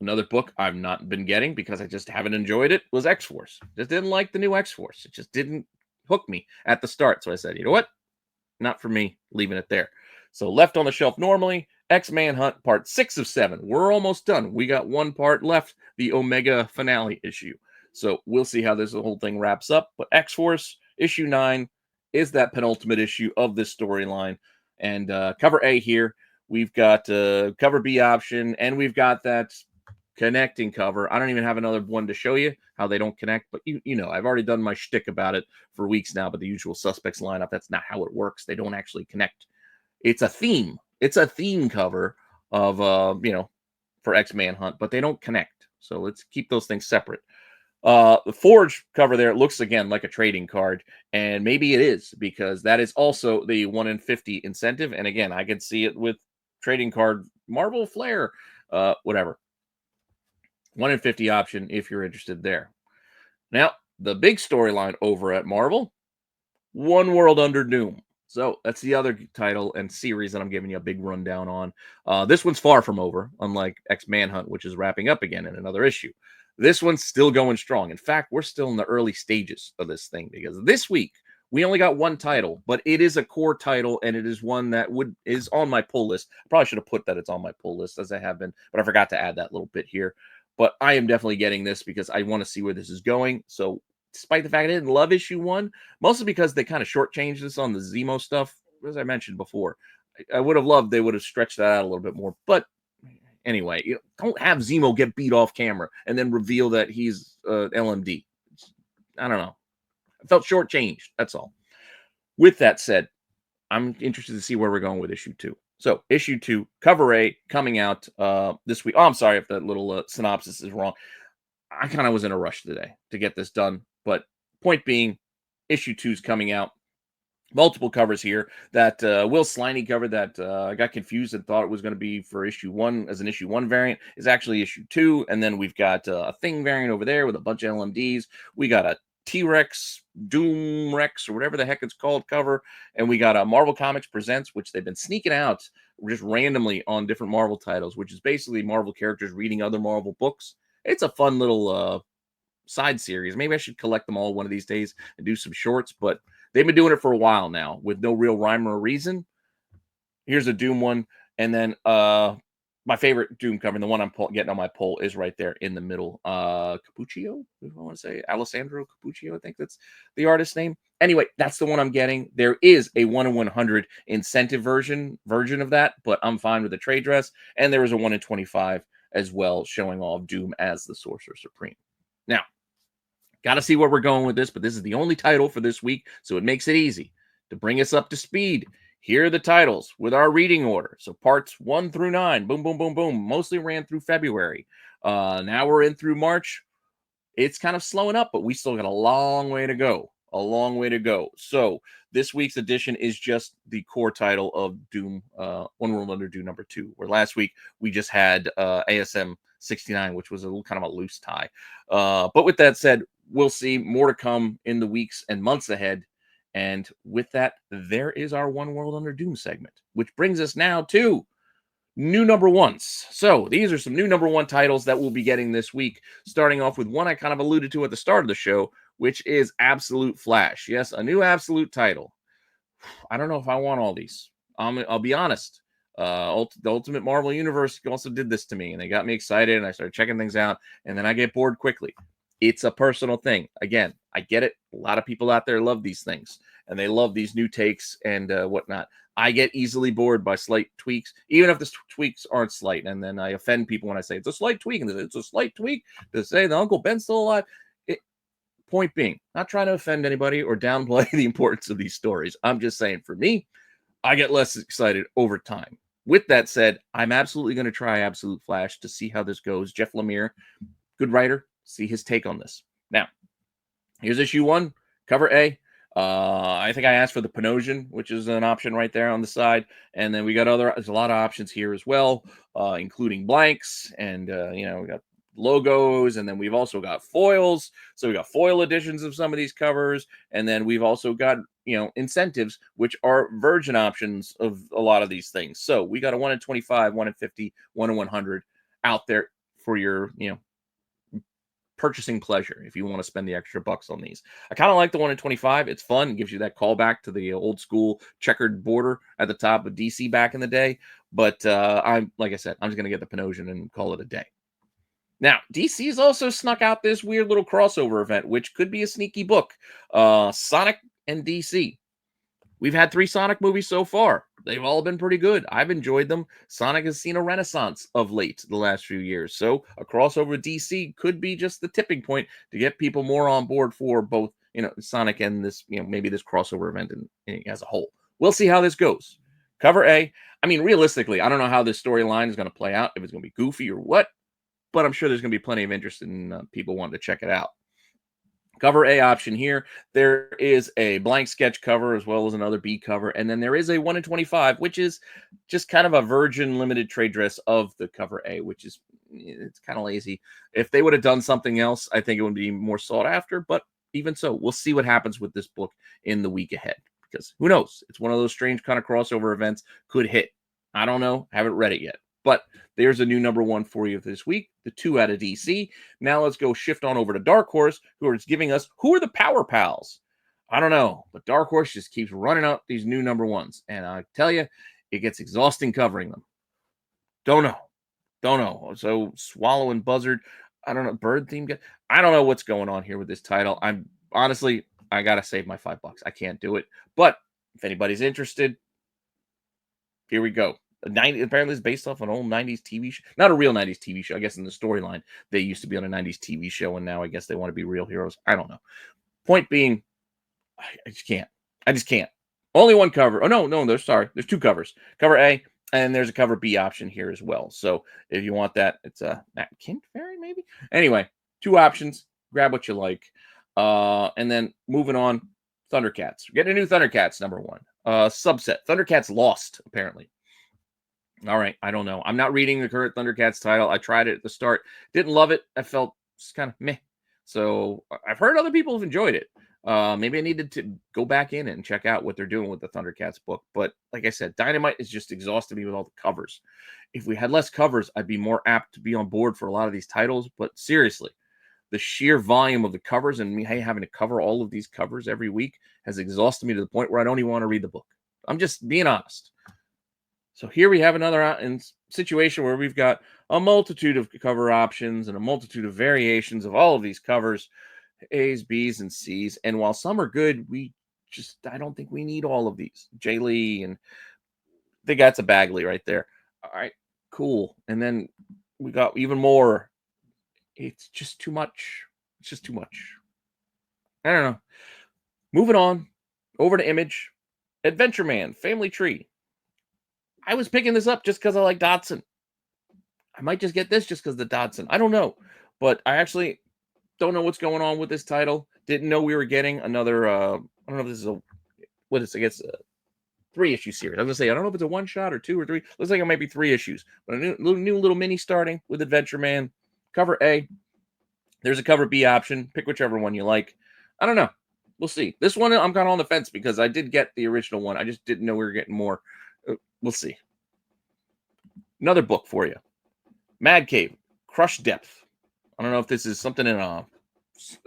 another book I've not been getting because I just haven't enjoyed it was X-Force. Just didn't like the new X-Force. It just didn't hook me at the start. So I said, you know what? not for me, leaving it there. So left on the shelf normally, X-Manhunt part 6 of 7. We're almost done. We got one part left, the Omega finale issue. So we'll see how this whole thing wraps up. But X-Force issue 9 is that penultimate issue of this storyline. And cover A here, we've got cover B option, and we've got that connecting cover. I don't even have another one to show you how they don't connect, but you know, I've already done my shtick about it for weeks now, but the Usual Suspects lineup, that's not how it works. They don't actually connect. It's a theme. It's a theme cover of, you know, for X-Manhunt, but they don't connect. So let's keep those things separate. The Forge cover there, it looks again like a trading card, and maybe it is because that is also the 1 in 50 incentive. And again, I can see it with trading card Marvel Flair, whatever. 1 in 50 option if you're interested there. Now, the big storyline over at Marvel, One World Under Doom. So that's the other title and series that I'm giving you a big rundown on. This one's far from over, unlike X-Manhunt, which is wrapping up again in another issue. This one's still going strong. In fact, we're still in the early stages of this thing because this week we only got one title, but it is a core title and it is one that is on my pull list. I probably should have put that it's on my pull list as I have been, but I forgot to add that little bit here. But I am definitely getting this because I want to see where this is going. So despite the fact I didn't love issue 1, mostly because they kind of shortchanged this on the Zemo stuff, as I mentioned before. I would have loved they would have stretched that out a little bit more. But anyway, you don't have Zemo get beat off camera and then reveal that he's LMD. I don't know. I felt shortchanged. That's all. With that said, I'm interested to see where we're going with issue 2. So issue 2, cover A, coming out this week. Oh, I'm sorry if that little synopsis is wrong. I kind of was in a rush today to get this done. But point being, issue 2 is coming out. Multiple covers here. That Will Sliney cover that I got confused and thought it was going to be for issue 1 as an issue 1 variant is actually issue 2. And then we've got a Thing variant over there with a bunch of LMDs. We got a T-Rex, Doom Rex, or whatever the heck it's called cover. And we got a Marvel Comics Presents, which they've been sneaking out just randomly on different Marvel titles, which is basically Marvel characters reading other Marvel books. It's a fun little side series. Maybe I should collect them all one of these days and do some shorts, but they've been doing it for a while now with no real rhyme or reason. Here's a Doom one. And then my favorite Doom cover, and the one I'm getting on my poll, is right there in the middle. Cappuccio, I want to say Alessandro Cappuccio, I think that's the artist's name. Anyway, that's the one I'm getting. There is a 1 in 100 incentive version of that, but I'm fine with the trade dress. And there is a 1 in 25 as well, showing off Doom as the Sorcerer Supreme. Now, got to see where we're going with this, but this is the only title for this week, so it makes it easy to bring us up to speed. Here are the titles with our reading order. So parts 1 through 9, boom, boom, boom, boom, mostly ran through February. Now we're in through March. It's kind of slowing up, but we still got a long way to go. A long way to go. So this week's edition is just the core title of Doom, One World Under Doom number 2, where last week we just had ASM 69, which was a little kind of a loose tie. But with that said, we'll see more to come in the weeks and months ahead. And with that, there is our One World Under Doom segment, which brings us now to new number 1s. So these are some new number 1 titles that we'll be getting this week, starting off with one I kind of alluded to at the start of the show, which is Absolute Flash. Yes, a new Absolute title. I don't know if I want all these. I'll be honest. The Ultimate Marvel Universe also did this to me, and they got me excited, and I started checking things out, and then I get bored quickly. It's a personal thing. Again, I get it. A lot of people out there love these things, and they love these new takes and whatnot. I get easily bored by slight tweaks, even if the tweaks aren't slight, and then I offend people when I say it's a slight tweak, and it's a slight tweak to say the Uncle Ben's still alive. Point being, not trying to offend anybody or downplay the importance of these stories. I'm just saying, for me, I get less excited over time. With that said, I'm absolutely going to try Absolute Flash to see how this goes. Jeff Lemire, good writer, see his take on this. Now, here's issue 1, cover A. I think I asked for the Panosian, which is an option right there on the side. And then we got there's a lot of options here as well, including blanks. And, we got logos, and then we've also got foils. So we got foil editions of some of these covers. And then we've also got, incentives, which are virgin options of a lot of these things. So we got a 1 in 25, 1 in 50, 1 in 100 out there for your, purchasing pleasure if you want to spend the extra bucks on these. I kind of like the one in 25. It's fun. It gives you that callback to the old school checkered border at the top of DC back in the day. But I'm like I said, I'm just going to get the Panosian and call it a day. Now, DC's also snuck out this weird little crossover event, which could be a sneaky book. Sonic and DC. We've had 3 Sonic movies so far. They've all been pretty good. I've enjoyed them. Sonic has seen a renaissance of late the last few years. So a crossover with DC could be just the tipping point to get people more on board for both, Sonic and this, maybe this crossover event as a whole. We'll see how this goes. Cover A. I mean, realistically, I don't know how this storyline is going to play out, if it's going to be goofy or what, but I'm sure there's going to be plenty of interest in people wanting to check it out. Cover A option here. There is a blank sketch cover as well as another B cover. And then there is a 1 in 25, which is just kind of a virgin limited trade dress of the cover A, which is, it's kind of lazy. If they would have done something else, I think it would be more sought after. But even so, we'll see what happens with this book in the week ahead. Because who knows? It's one of those strange kind of crossover events. Could hit. I don't know. Haven't read it yet. But there's a new number 1 for you this week, the 2 out of DC. Now let's go shift on over to Dark Horse, who is giving us, who are the Power Pals? I don't know, but Dark Horse just keeps running up these new number 1s. And I tell you, it gets exhausting covering them. Don't know. So Swallow and Buzzard, I don't know, bird theme. I don't know what's going on here with this title. I'm honestly, I got to save my $5. I can't do it. But if anybody's interested, here we go. Apparently it's based off an old 90s TV show. Not a real 90s TV show. I guess in the storyline, they used to be on a 90s TV show, and now I guess they want to be real heroes. I don't know. Point being, I just can't. I just can't. Only one cover. Oh, no, sorry. There's 2 covers. Cover A, and there's a cover B option here as well. So if you want that, it's a Matt Kint Fairy, maybe? Anyway, 2 options. Grab what you like. And then moving on, Thundercats. We're getting a new Thundercats, number 1. Subset. Thundercats Lost, apparently. All right, I don't know. I'm not reading the current Thundercats title. I tried it at the start. Didn't love it. I felt just kind of meh. So I've heard other people have enjoyed it. Maybe I needed to go back in and check out what they're doing with the Thundercats book. But like I said, Dynamite is just exhausting me with all the covers. If we had less covers, I'd be more apt to be on board for a lot of these titles. But seriously, the sheer volume of the covers and me having to cover all of these covers every week has exhausted me to the point where I don't even want to read the book. I'm just being honest. So here we have another situation where we've got a multitude of cover options and a multitude of variations of all of these covers, A's, B's, and C's. And while some are good, I don't think we need all of these. Jay Lee, and I think that's a Bagley right there. All right, cool. And then we got even more. It's just too much. It's just too much. I don't know. Moving on over to Image. Adventure Man, Family Tree. I was picking this up just because I like Dodson. I might just get this just because of the Dodson. I don't know. But I actually don't know what's going on with this title. Didn't know we were getting another, I don't know if this is I guess a 3-issue series. I was going to say, I don't know if it's a 1-shot or 2 or 3. Looks like it might be 3 issues. But a new little mini starting with Adventure Man. Cover A. There's a cover B option. Pick whichever one you like. I don't know. We'll see. This one, I'm kind of on the fence because I did get the original one. I just didn't know we were getting more. We'll see. Another book for you. Mad Cave, Crush Depth. I don't know if this is something in a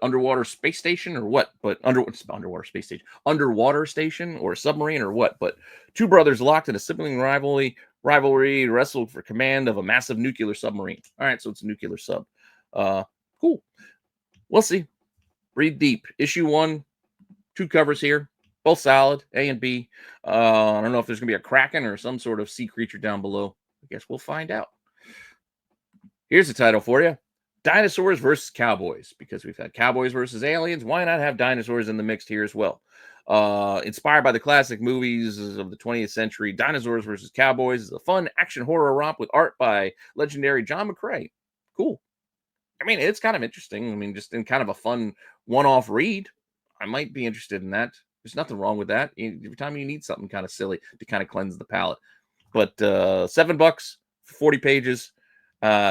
underwater space station or what, but underwater space station, underwater station or submarine or what, but 2 brothers locked in a sibling rivalry wrestle for command of a massive nuclear submarine. All right, so it's a nuclear sub. Cool. We'll see. Read deep. Issue 1, 2 covers here. Both solid, A and B. I don't know if there's going to be a Kraken or some sort of sea creature down below. I guess we'll find out. Here's the title for you. Dinosaurs versus Cowboys. Because we've had Cowboys versus Aliens, why not have dinosaurs in the mix here as well? Inspired by the classic movies of the 20th century, Dinosaurs versus Cowboys is a fun action horror romp with art by legendary John McCrea. Cool. I mean, it's kind of interesting. I mean, just in kind of a fun one-off read. I might be interested in that. There's nothing wrong with that. Every time you need something kind of silly to kind of cleanse the palate. But $7, 40 pages.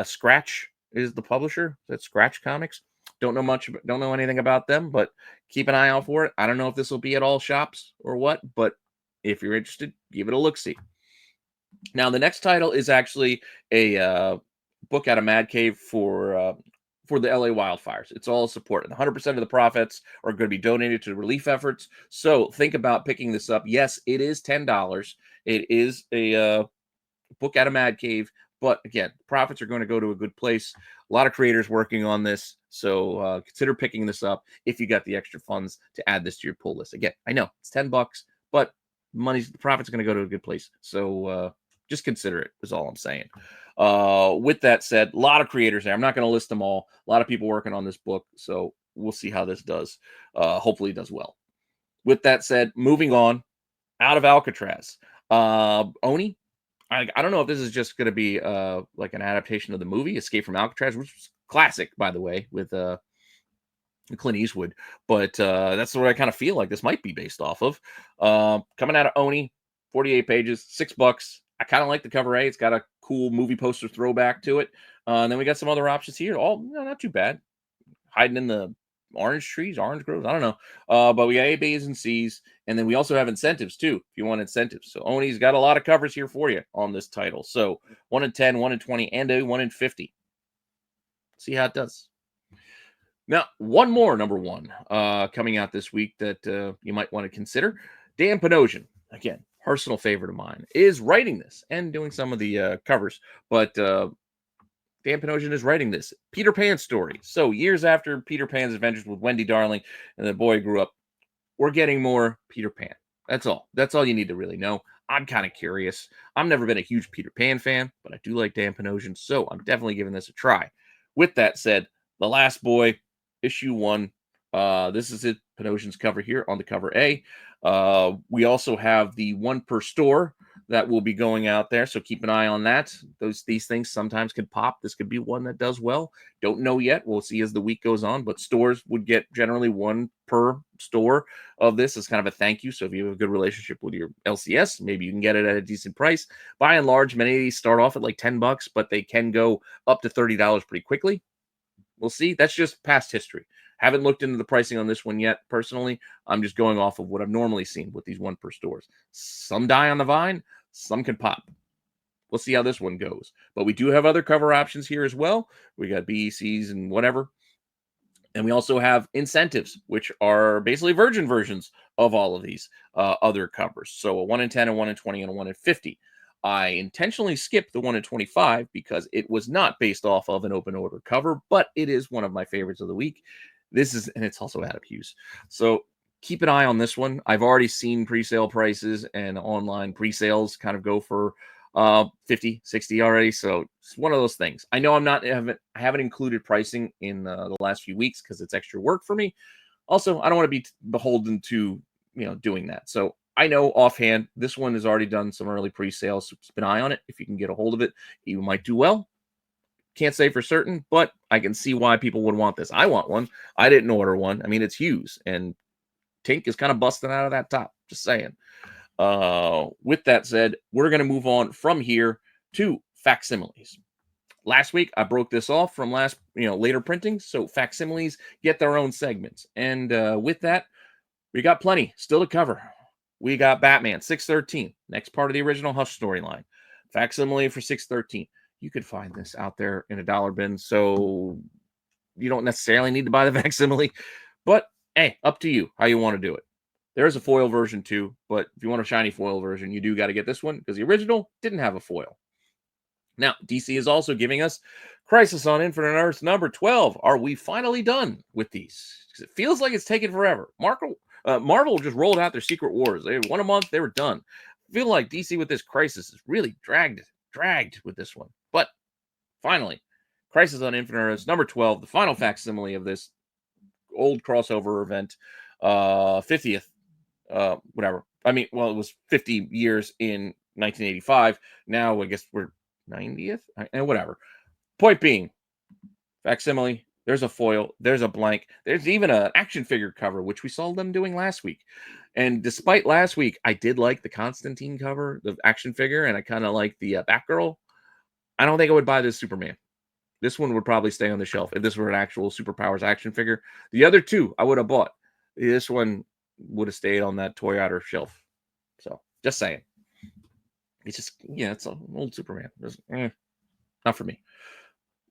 Scratch is the publisher. That's Scratch Comics. Don't know anything about them, but keep an eye out for it. I don't know if this will be at all shops or what, but if you're interested, give it a look-see. Now, the next title is actually a book out of Mad Cave for for the LA wildfires. It's all support. And 100% of the profits are going to be donated to relief efforts. So think about picking this up. Yes, it is $10. It is a book out of Mad Cave. But again, profits are going to go to a good place. A lot of creators working on this. So consider picking this up if you got the extra funds to add this to your pull list. Again, I know it's $10, but the profit's going to go to a good place. So just consider it is all I'm saying. With that said, a lot of creators there. I'm not going to list them all. A lot of people working on this book. So we'll see how this does. Hopefully it does well. With that said, moving on out of Alcatraz. Oni, I don't know if this is just going to be like an adaptation of the movie Escape from Alcatraz, which was classic, by the way, with Clint Eastwood. But that's what I kind of feel like this might be based off of. Coming out of Oni, 48 pages, $6. I kind of like the cover A. It's got a cool movie poster throwback to it. And then we got some other options here. All not too bad. Hiding in the orange trees, orange groves. I don't know. But we got A, B's, and C's. And then we also have incentives, too, if you want incentives. So Oni's got a lot of covers here for you on this title. So 1 in 10, 1 in 20, and a 1 in 50. See how it does. Now, one more number one coming out this week that you might want to consider. Dan Panosian, again, personal favorite of mine, is writing this and doing some of the covers. But Dan Panosian is writing this Peter Pan story. So years after Peter Pan's adventures with Wendy Darling and the boy grew up, we're getting more Peter Pan. That's all. That's all you need to really know. I'm kind of curious. I've never been a huge Peter Pan fan, but I do like Dan Panosian, so I'm definitely giving this a try. With that said, The Last Boy, issue 1. This is it. Panosian's cover here on the cover A. We also have the 1 per store that will be going out there, so keep an eye on that. These things sometimes can pop. This could be one that does well. Don't know yet. We'll see as the week goes on, but stores would get generally 1 per store of this as kind of a thank you. So if you have a good relationship with your LCS, maybe you can get it at a decent price. By and large, many of these start off at like $10, but they can go up to $30 pretty quickly. We'll see. That's just past history. Haven't looked into the pricing on this one yet. Personally, I'm just going off of what I've normally seen with these 1 per stores. Some die on the vine, some can pop. We'll see how this one goes. But we do have other cover options here as well. We got BECs and whatever. And we also have incentives, which are basically virgin versions of all of these other covers. So a 1 in 10, a 1 in 20, and a 1 in 50. I intentionally skipped the 1 in 25 because it was not based off of an open order cover, but it is one of my favorites of the week. And it's also Adam Hughes. So keep an eye on this one. I've already seen pre-sale prices and online pre-sales kind of go for 50, 60 already. So it's one of those things. I know I haven't included pricing in the last few weeks because it's extra work for me. Also, I don't want to be beholden to, doing that. So I know offhand, this one has already done some early pre-sales, so keep an eye on it. If you can get a hold of it, you might do well. Can't say for certain, but I can see why people would want this. I want one. I didn't order one. I mean, it's Hughes, and Tink is kind of busting out of that top. Just saying. With that said, we're going to move on from here to facsimiles. Last week, I broke this off from later printings, so facsimiles get their own segments. And with that, we got plenty still to cover. We got Batman 613, next part of the original Hush storyline. Facsimile for 613. You could find this out there in a dollar bin, so you don't necessarily need to buy the facsimile. But hey, up to you how you want to do it. There's a foil version too, but if you want a shiny foil version, you do got to get this one because the original didn't have a foil. Now, DC is also giving us Crisis on Infinite Earths number 12. Are we finally done with these? Because it feels like it's taken forever. Marvel just rolled out their Secret Wars. They had 1 a month. They were done. I feel like DC with this Crisis is really dragged with this one. But finally, Crisis on Infinite Earths number 12, the final facsimile of this old crossover event, 50th, whatever. I mean, well, it was 50 years in 1985. Now I guess we're 90th, and whatever. Point being, facsimile, there's a foil, there's a blank, there's even an action figure cover, which we saw them doing last week. And despite last week, I did like the Constantine cover, the action figure, and I kind of like the Batgirl. I don't think I would buy this Superman. This one would probably stay on the shelf if this were an actual Superpowers action figure. The other two I would have bought. This one would have stayed on that Toy Outer shelf. So, just saying. It's just, it's an old Superman. Not for me.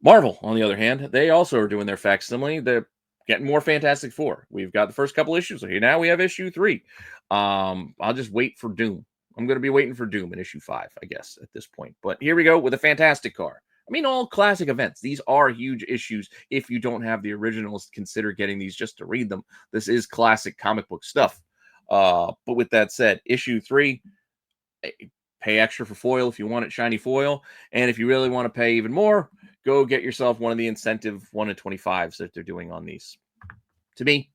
Marvel, on the other hand, they also are doing their facsimile. They're getting more Fantastic Four. We've got the first couple issues here. Now we have issue 3. I'll just wait for Doom. I'm going to be waiting for Doom in issue 5, I guess, at this point. But here we go with a Fantastic Car. I mean, all classic events. These are huge issues. If you don't have the originals, consider getting these just to read them. This is classic comic book stuff. But with that said, issue 3, pay extra for foil if you want it shiny foil. And if you really want to pay even more, go get yourself one of the incentive 1 in 25s that they're doing on these. To me,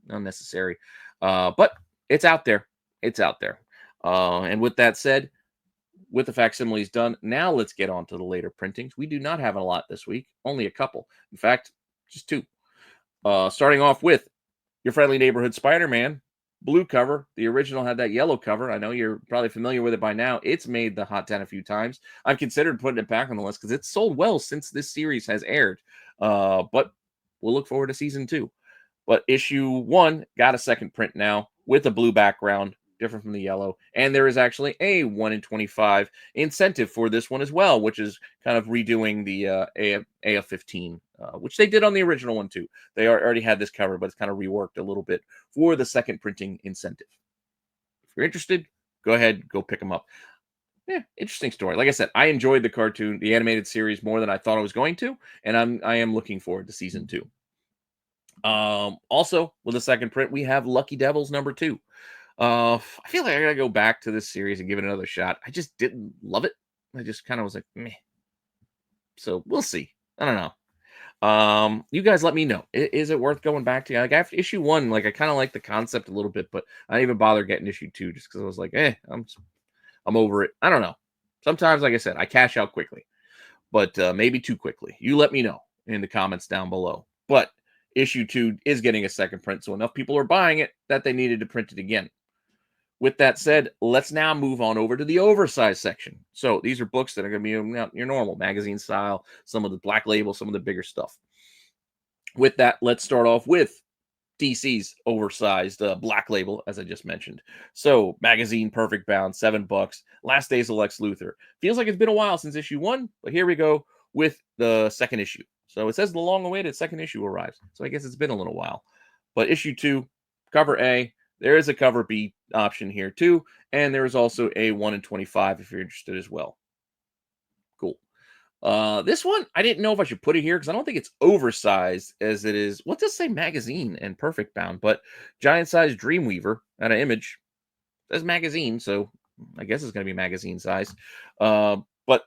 unnecessary. But it's out there. It's out there. And with that said, with the facsimiles done, now let's get on to the later printings. We do not have a lot this week, only a couple. In fact, just 2. Starting off with your friendly neighborhood Spider-Man, blue cover. The original had that yellow cover. I know you're probably familiar with it by now. It's made the Hot 10 a few times. I've considered putting it back on the list because it's sold well since this series has aired. But we'll look forward to season 2. But issue 1 got a second print now with a blue background, different from the yellow. And there is actually a 1 in 25 incentive for this one as well, which is kind of redoing the AF-15, which they did on the original one too. They already had this cover, but it's kind of reworked a little bit for the second printing incentive. If you're interested, go ahead, go pick them up. Yeah, interesting story. Like I said, I enjoyed the cartoon, the animated series more than I thought I was going to, and I am looking forward to season 2. Also, with the second print, we have Lucky Devils number 2. I feel like I gotta go back to this series and give it another shot. I just didn't love it. I just kind of was like, meh. So we'll see. I don't know. You guys let me know. Is it worth going back to? Like after issue 1, like I kind of like the concept a little bit, but I didn't even bother getting issue 2 just because I was like, I'm over it. I don't know. Sometimes, like I said, I cash out quickly, but maybe too quickly. You let me know in the comments down below. But issue 2 is getting a second print, so enough people are buying it that they needed to print it again. With that said, let's now move on over to the oversized section. So these are books that are going to be your normal magazine style, some of the black label, some of the bigger stuff. With that, let's start off with DC's oversized black label, as I just mentioned. So magazine, perfect bound, $7. Last Days of Lex Luthor. Feels like it's been a while since issue 1, but here we go with the second issue. So it says the long-awaited second issue arrives. So I guess it's been a little while. But issue 2, cover A. There is a cover B option here too, and there is also a 1 in 25 if you're interested as well. Cool. This one, I didn't know if I should put it here because I don't think it's oversized as it is. What does it say magazine and perfect bound? But giant size Dreamweaver at an Image. It says magazine, so I guess it's going to be magazine size. But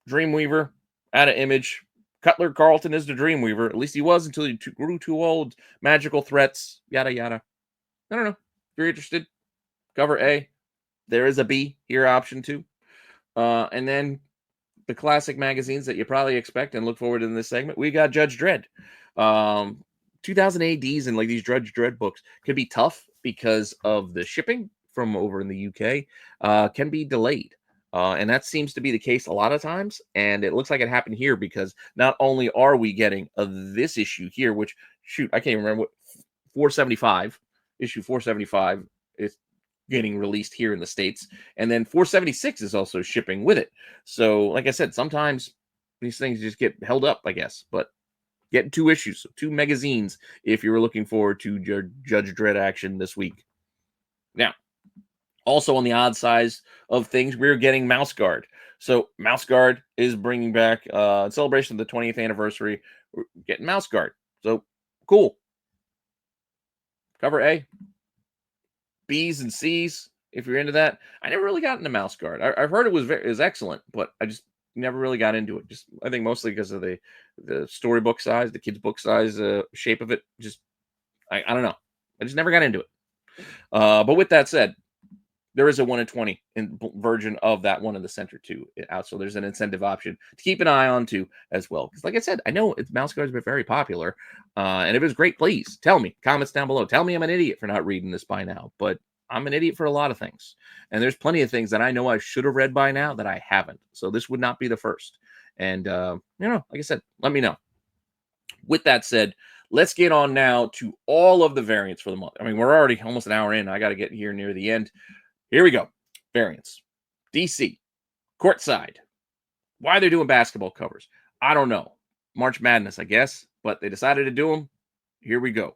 Dreamweaver at an Image. Cutler Carlton is the Dreamweaver. At least he was until he grew too old. Magical threats, yada yada. I don't know. If you're interested, cover A. There is a B here, option 2. And then the classic magazines that you probably expect and look forward to in this segment. We got Judge Dredd. 2000 ADs and like these Judge Dredd books could be tough because of the shipping from over in the UK can be delayed. And that seems to be the case a lot of times. And it looks like it happened here because not only are we getting this issue here, which, shoot, I can't even remember what, 475. Issue 475 is getting released here in the States. And then 476 is also shipping with it. So, like I said, sometimes these things just get held up, I guess. But getting 2 issues, so 2 magazines if you were looking forward to Judge Dredd action this week. Now, also on the odd size of things, we're getting Mouse Guard. So Mouse Guard is bringing back, in celebration of the 20th anniversary, we're getting Mouse Guard. So, cool. Cover A. B's and C's, if you're into that. I never really got into Mouse Guard. I've heard it was excellent, but I just never really got into it. Just I think mostly because of the storybook size, the kids' book size, shape of it. Just I don't know. I just never got into it. But with that said, there is a 1 in 20 version of that one in the center too out. So there's an incentive option to keep an eye on too as well. Because like I said, I know Mouse Guard has been very popular. And if it's great, please tell me. Comments down below. Tell me I'm an idiot for not reading this by now. But I'm an idiot for a lot of things. And there's plenty of things that I know I should have read by now that I haven't. So this would not be the first. And, like I said, let me know. With that said, let's get on now to all of the variants for the month. I mean, we're already almost an hour in. I got to get here near the end. Here we go. Variants. DC. Courtside. Why they're doing basketball covers, I don't know. March Madness, I guess, but they decided to do them. Here we go.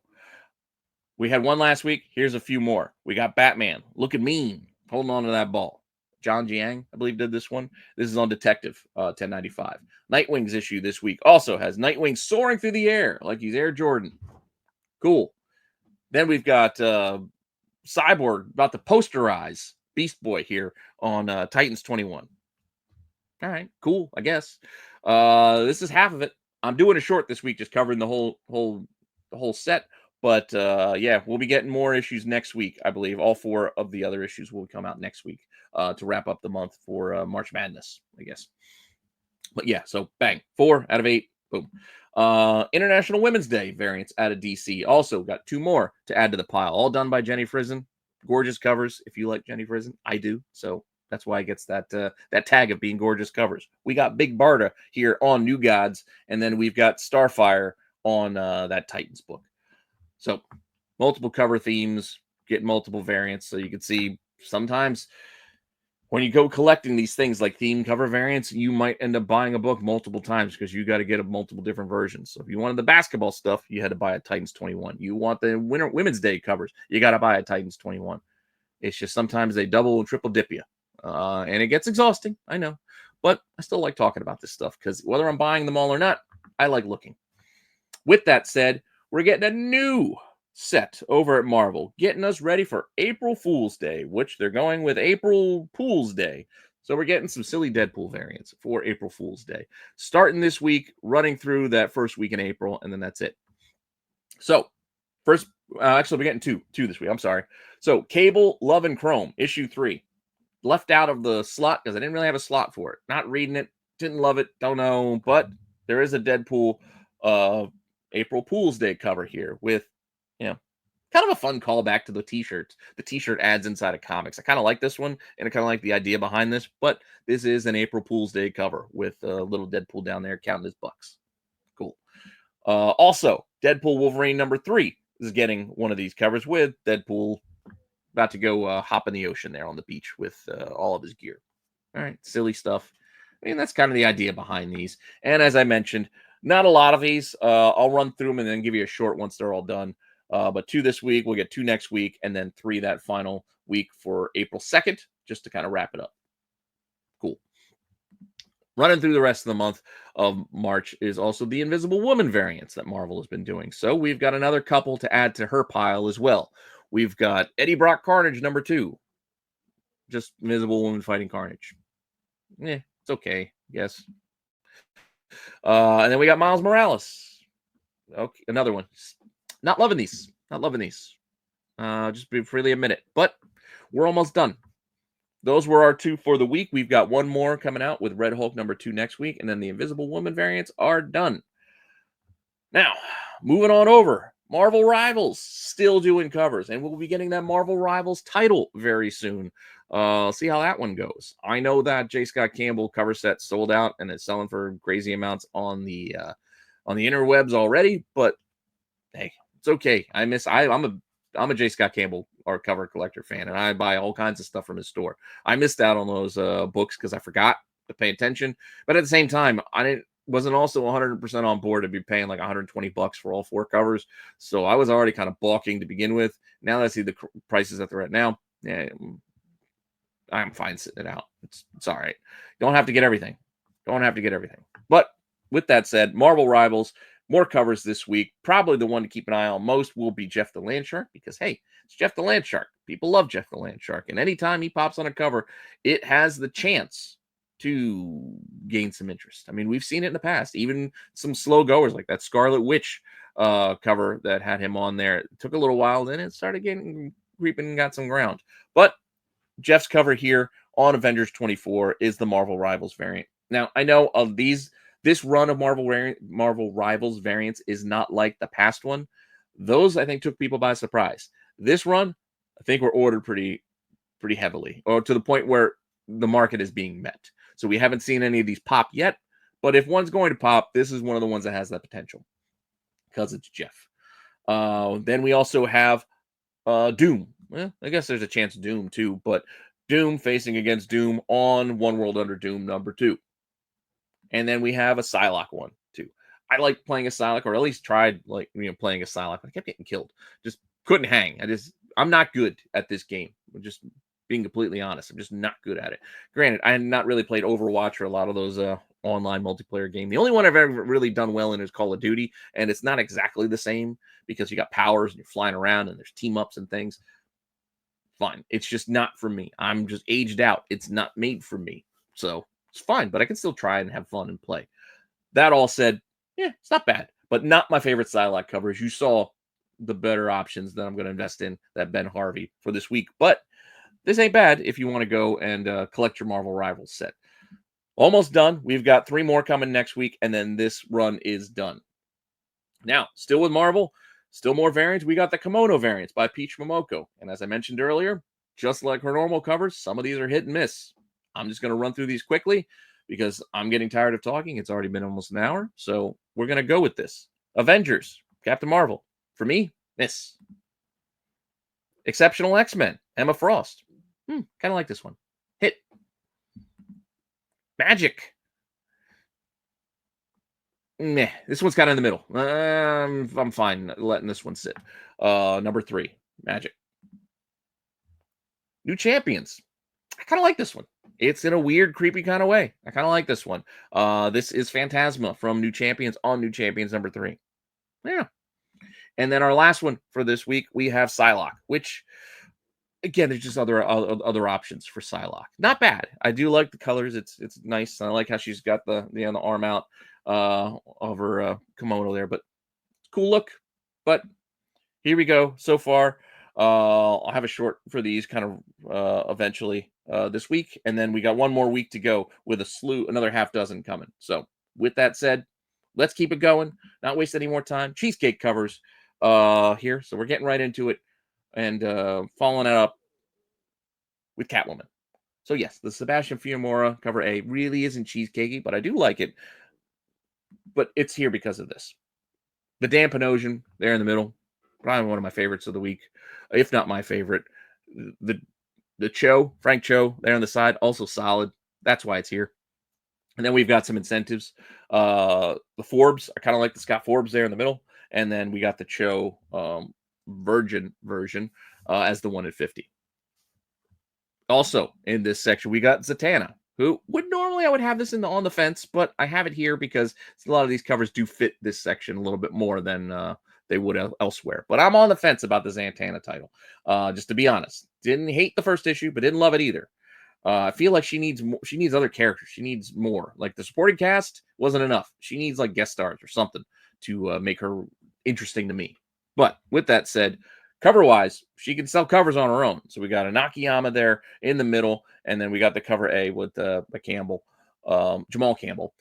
We had one last week. Here's a few more. We got Batman looking mean, holding on to that ball. John Jiang, I believe, did this one. This is on Detective 1095. Nightwing's issue this week also has Nightwing soaring through the air like he's Air Jordan. Cool. Then we've got Cyborg about to posterize Beast Boy here on Titans 21. All right, cool, I guess. This is half of it. I'm doing a short this week, just covering the whole set. But yeah, we'll be getting more issues next week, I believe. All 4 of the other issues will come out next week to wrap up the month for March Madness, I guess. But yeah, so bang, 4 out of 8, boom. International Women's Day variants out of DC. Also got 2 more to add to the pile, all done by Jenny Frison. Gorgeous covers. If you like Jenny Frison, I do. So that's why it gets that tag of being gorgeous covers. We got Big Barda here on New Gods, and then we've got Starfire on that Titans book. So multiple cover themes, get multiple variants. So you can see sometimes when you go collecting these things like theme cover variants, you might end up buying a book multiple times because you got to get multiple different versions. So if you wanted the basketball stuff, you had to buy a Titans 21. You want the Women's Day covers, you got to buy a Titans 21. It's just sometimes they double and triple dip you. And it gets exhausting, I know. But I still like talking about this stuff because whether I'm buying them all or not, I like looking. With that said, we're getting a new set over at Marvel, getting us ready for April Fool's Day, which they're going with April Fool's Day. So we're getting some silly Deadpool variants for April Fool's Day. Starting this week, running through that first week in April, and then that's it. So, first, actually, we're getting two this week. I'm sorry. So, Cable, Love, and Chrome, issue 3. Left out of the slot because I didn't really have a slot for it. Not reading it, didn't love it, don't know, but there is a Deadpool April Fool's Day cover here with, kind of a fun callback to the t-shirts. The t-shirt ads inside of comics. I kind of like this one, and I kind of like the idea behind this, but this is an April Fool's Day cover with a little Deadpool down there counting his bucks. Cool. Also, Deadpool Wolverine number 3 is getting one of these covers with Deadpool about to go hop in the ocean there on the beach with all of his gear. All right, silly stuff. I mean, that's kind of the idea behind these. And as I mentioned, not a lot of these. I'll run through them and then give you a short once they're all done. But 2 this week, we'll get 2 next week, and then 3 that final week for April 2nd, just to kind of wrap it up. Cool. Running through the rest of the month of March is also the Invisible Woman variants that Marvel has been doing. So we've got another couple to add to her pile as well. We've got Eddie Brock Carnage number 2. Just Invisible Woman fighting Carnage. It's okay, yes. And then we got Miles Morales. Okay, another one. Not loving these. Just be freely admit it. But we're almost done. Those were our 2 for the week. We've got one more coming out with Red Hulk number 2 next week, and then the Invisible Woman variants are done. Now, moving on over. Marvel Rivals still doing covers, and we'll be getting that Marvel Rivals title very soon. See how that one goes. I know that J. Scott Campbell cover set sold out and it's selling for crazy amounts on the interwebs already, but hey, it's okay. I'm a J. Scott Campbell art cover collector fan, and I buy all kinds of stuff from his store. I missed out on those books because I forgot to pay attention, but at the same time, wasn't also 100% on board to be paying like $120 for all 4 covers. So I was already kind of balking to begin with. Now that I see the prices that they're at now, I'm fine sitting it out. It's all right. Don't have to get everything. But with that said, Marvel Rivals, more covers this week. Probably the one to keep an eye on most will be Jeff the Landshark, because hey, it's Jeff the Landshark. People love Jeff the Landshark, and anytime he pops on a cover, it has the chance to gain some interest. I mean, we've seen it in the past. Even some slow goers like that Scarlet Witch cover that had him on there. It took a little while, then it started getting creeping and got some ground. But Jeff's cover here on Avengers 24 is the Marvel Rivals variant. Now, I know of this run of Marvel Rivals variants is not like the past one. Those, I think, took people by surprise. This run, I think, were ordered pretty heavily, or to the point where the market is being met. So we haven't seen any of these pop yet, but if one's going to pop, this is one of the ones that has that potential because it's Jeff. Then we also have Doom. Well, I guess there's a chance of Doom too, but Doom facing against Doom on One World Under Doom number 2. And then we have a Psylocke one too. I like playing a Psylocke, or at least tried playing a Psylocke. I kept getting killed. Just couldn't hang. I'm not good at this game. I'm just being completely honest. I'm just not good at it. Granted, I had not really played Overwatch or a lot of those online multiplayer games. The only one I've ever really done well in is Call of Duty, and it's not exactly the same because you got powers and you're flying around and there's team ups and things. Fine. It's just not for me. I'm just aged out. It's not made for me. So it's fine, but I can still try and have fun and play. That all said, yeah, it's not bad, but not my favorite Psylocke covers. You saw the better options that I'm going to invest in, that Ben Harvey for this week. But this ain't bad if you want to go and collect your Marvel Rivals set. Almost done. We've got 3 more coming next week, and then this run is done. Now, still with Marvel, still more variants. We got the Kimono variants by Peach Momoko. And as I mentioned earlier, just like her normal covers, some of these are hit and miss. I'm just going to run through these quickly because I'm getting tired of talking. It's already been almost an hour. So we're going to go with this. Avengers, Captain Marvel. For me, miss. Exceptional X-Men, Emma Frost. Kind of like this one. Hit. Magic. Meh. This one's kind of in the middle. I'm fine letting this one sit. Number 3, Magic. New Champions. I kind of like this one. It's in a weird, creepy kind of way. I kind of like this one. This is Phantasma from New Champions on New Champions number 3. Yeah. And then our last one for this week, we have Psylocke, which, again, there's just other options for Psylocke. Not bad. I do like the colors. It's nice. I like how she's got the arm out of her kimono there, but cool look. But here we go. So far, I'll have a short for these kind of eventually this week, and then we got one more week to go with another half dozen coming. So with that said, let's keep it going. Not waste any more time. Cheesecake covers here, so we're getting right into it and following it up with Catwoman. So yes, the Sebastian Fiumara cover A really isn't cheesecakey, but I do like it. But it's here because of this. The Dan Panosian there in the middle, probably one of my favorites of the week, if not my favorite. The Cho, Frank Cho there on the side, also solid. That's why it's here. And then we've got some incentives. The Forbes, I kind of like the Scott Forbes there in the middle. And then we got the Cho Virgin version as the 1 at 50. Also in this section, we got Zatanna, who I would have this on the fence, but I have it here because a lot of these covers do fit this section a little bit more than they would elsewhere. But I'm on the fence about the Zatanna title, just to be honest. Didn't hate the first issue, but didn't love it either. I feel like she needs more. She needs other characters. She needs more. Like the supporting cast wasn't enough. She needs like guest stars or something to make her interesting to me. But with that said, cover-wise, she can sell covers on her own. So we got a Nakayama there in the middle, and then we got the cover A with Campbell, Jamal Campbell,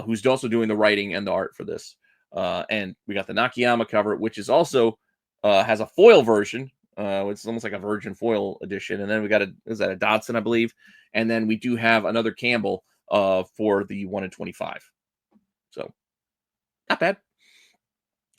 who's also doing the writing and the art for this. And we got the Nakayama cover, which is also has a foil version. It's almost like a virgin foil edition. And then we got is that a Dodson, I believe? And then we do have another Campbell for the 1 in 25. So not bad.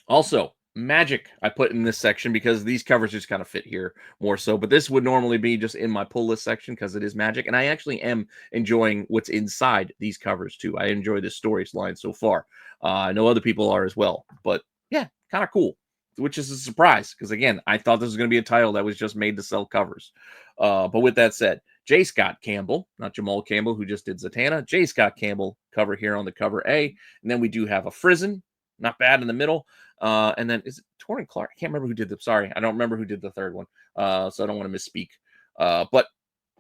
Also, Magic I put in this section because these covers just kind of fit here more so. But this would normally be just in my pull list section because it is Magic. And I actually am enjoying what's inside these covers too. I enjoy this storyline so far. I know other people are as well. But yeah, kind of cool. Which is a surprise because, again, I thought this was going to be a title that was just made to sell covers. But with that said, J. Scott Campbell, not Jamal Campbell, who just did Zatanna. J. Scott Campbell cover here on the cover A. And then we do have a Frizen, not bad in the middle. And then is it Torrin Clark? I can't remember who did the. Sorry, I don't remember who did the third one. So I don't want to misspeak. But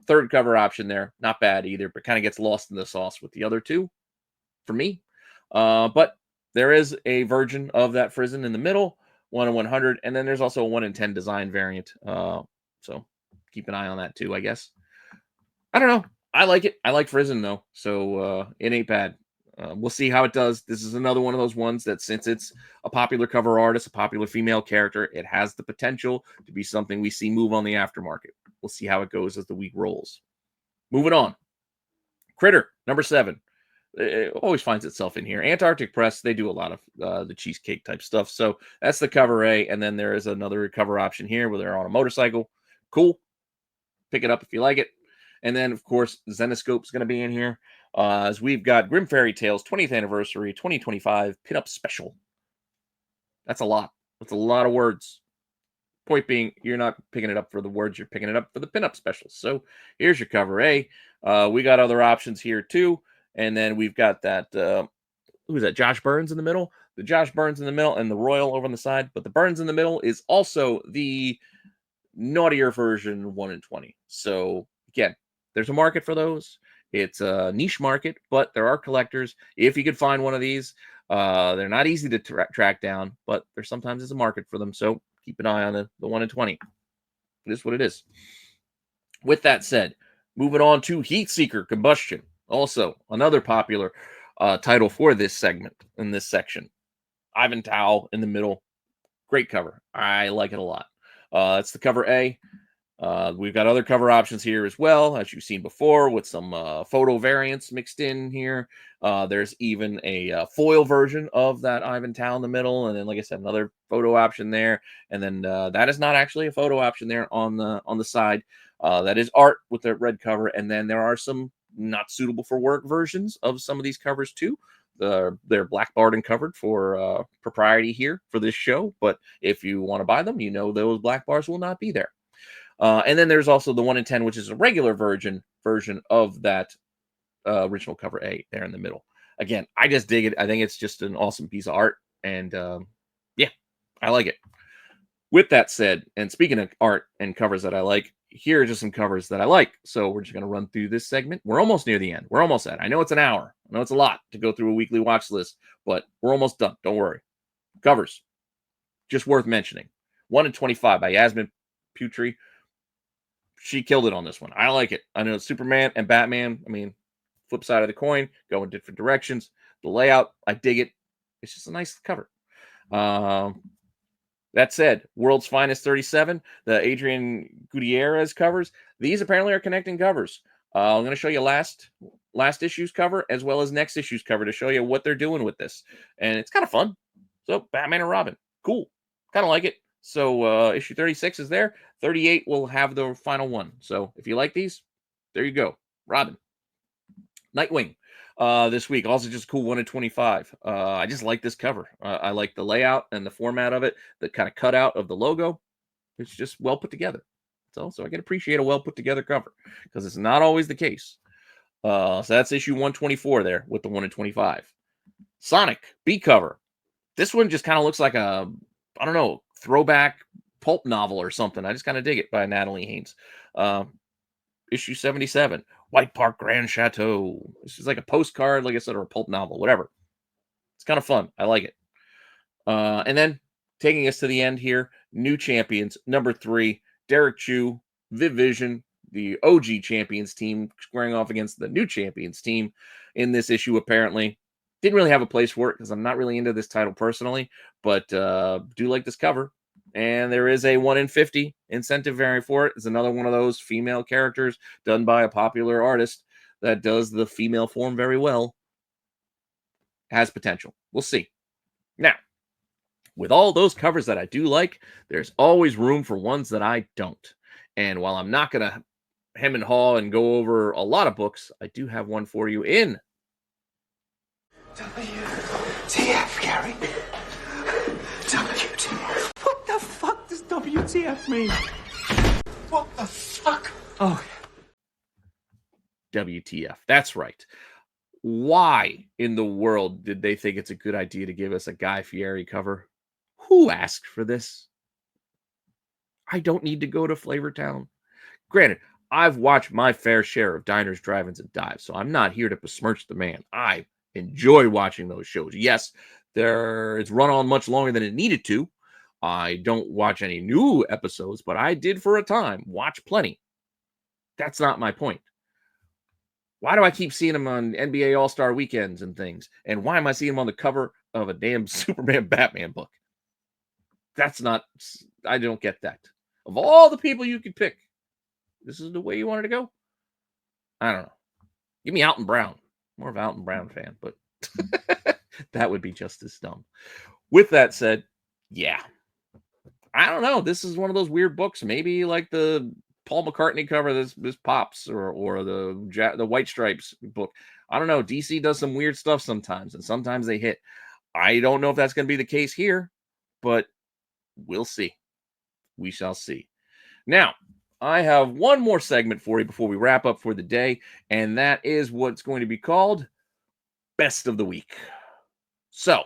third cover option there, not bad either, but kind of gets lost in the sauce with the other two for me. But there is a version of that Frizen in the middle. 1 in 100, and then there's also a 1 in 10 design variant. So keep an eye on that too, I guess. I don't know. I like it. I like Frizen though, so it ain't bad. We'll see how it does. This is another one of those ones that, since it's a popular cover artist, a popular female character, it has the potential to be something we see move on the aftermarket. We'll see how it goes as the week rolls. Moving on. Critter, number 7. It always finds itself in here. Antarctic Press, they do a lot of the cheesecake type stuff. So that's the cover A. And then there is another cover option here where they're on a motorcycle. Cool. Pick it up if you like it. And then, of course, Zenoscope is going to be in here. as we've got Grim Fairy Tales 20th Anniversary 2025 Pinup Special. That's a lot. That's a lot of words. Point being, you're not picking it up for the words, you're picking it up for the pinup specials. So here's your cover A. We got other options here too. And then we've got that, who's that? Josh Burns in the middle. The Josh Burns in the middle and the Royal over on the side. But the Burns in the middle is also the naughtier version 1 in 20. So again, there's a market for those. It's a niche market, but there are collectors. If you could find one of these, they're not easy to track down, but there sometimes is a market for them. So keep an eye on the 1 in 20. It is what it is. With that said, moving on to Heat Seeker Combustion. Also, another popular title for this segment in this section. Ivan Tao in the middle. Great cover. I like it a lot. That's the cover A. We've got other cover options here as well, as you've seen before, with some photo variants mixed in here. There's even a foil version of that Ivan Tao in the middle, and then, like I said, another photo option there. And then that is not actually a photo option there on the side. That is art with the red cover, and then there are some not suitable for work versions of some of these covers too. They're blackbarred and covered for propriety here for this show, but if you want to buy them, you know those black bars will not be there. And then there's also the 1 in 10, which is a regular version of that original cover A there in the middle. Again, I just dig it. I think it's just an awesome piece of art, and yeah, I like it. With that said, and speaking of art and covers that I like, here are just some covers that I like. So we're just going to run through this segment. We're almost near the end. We're almost at. I know it's an hour. I know it's a lot to go through a weekly watch list, but we're almost done. Don't worry. Covers, just worth mentioning. 1 in 25 by Yasmin Putri. She killed it on this one. I like it. I know Superman and Batman, I mean, flip side of the coin, go in different directions. The layout, I dig it. It's just a nice cover. That said, World's Finest 37, the Adrian Gutierrez covers, these apparently are connecting covers. I'm going to show you last issue's cover as well as next issue's cover to show you what they're doing with this. And it's kind of fun. So Batman and Robin, cool. Kind of like it. So issue 36 is there. 38 will have the final one. So if you like these, there you go. Robin. Nightwing. This week, also just cool 1 in 25. I just like this cover. I like the layout and the format of it, the kind of cutout of the logo. It's just well put together. So I can appreciate a well put together cover because it's not always the case. So that's issue 124 there with the 1 in 25. Sonic B cover. This one just kind of looks like a, I don't know, throwback pulp novel or something. I just kind of dig it by Natalie Haynes. Issue 77, White Park Grand Chateau. This is like a postcard, like I said, or a pulp novel, whatever. It's kind of fun. I like it. And then taking us to the end here, new champions, number 3, Derek Chu, Viv Vision, the OG champions team, squaring off against the new champions team in this issue, apparently. Didn't really have a place for it because I'm not really into this title personally, but do like this cover. And there is a 1 in 50 incentive variant for it. It's another one of those female characters done by a popular artist that does the female form very well. Has potential. We'll see. Now, with all those covers that I do like, there's always room for ones that I don't. And while I'm not going to hem and haw and go over a lot of books, I do have one for you in WTF, Gary. WTF. What the fuck does WTF mean? What the fuck? Oh. WTF. That's right. Why in the world did they think it's a good idea to give us a Guy Fieri cover? Who asked for this? I don't need to go to Flavortown. Granted, I've watched my fair share of diners, drive-ins, and dives, so I'm not here to besmirch the man. I enjoy watching those shows. Yes, it's run on much longer than it needed to. I don't watch any new episodes, but I did for a time watch plenty. That's not my point. Why do I keep seeing him on NBA All-Star weekends and things? And why am I seeing him on the cover of a damn Superman Batman book? I don't get that. Of all the people you could pick, this is the way you wanted to go? I don't know. Give me Alton Brown. More of an Alton Brown fan, but that would be just as dumb. With that said, yeah. I don't know. This is one of those weird books. Maybe like the Paul McCartney cover this Pops or the White Stripes book. I don't know. DC does some weird stuff sometimes, and sometimes they hit. I don't know if that's going to be the case here, but we'll see. We shall see. Now, I have one more segment for you before we wrap up for the day, and that is what's going to be called Best of the Week. So,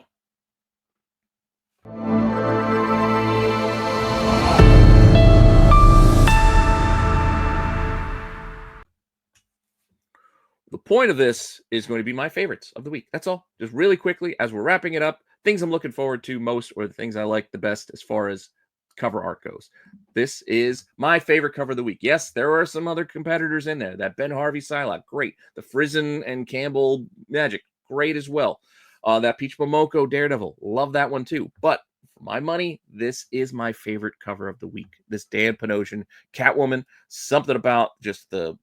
the point of this is going to be my favorites of the week. That's all. Just really quickly, as we're wrapping it up, things I'm looking forward to most or the things I like the best as far as cover art goes. This is my favorite cover of the week. Yes, there are some other competitors in there. That Ben Harvey Psylocke, great. The Frizen and Campbell Magic, great as well. That Peach Momoko Daredevil, love that one too. But for my money, this is my favorite cover of the week. This Dan Panosian Catwoman, something about just the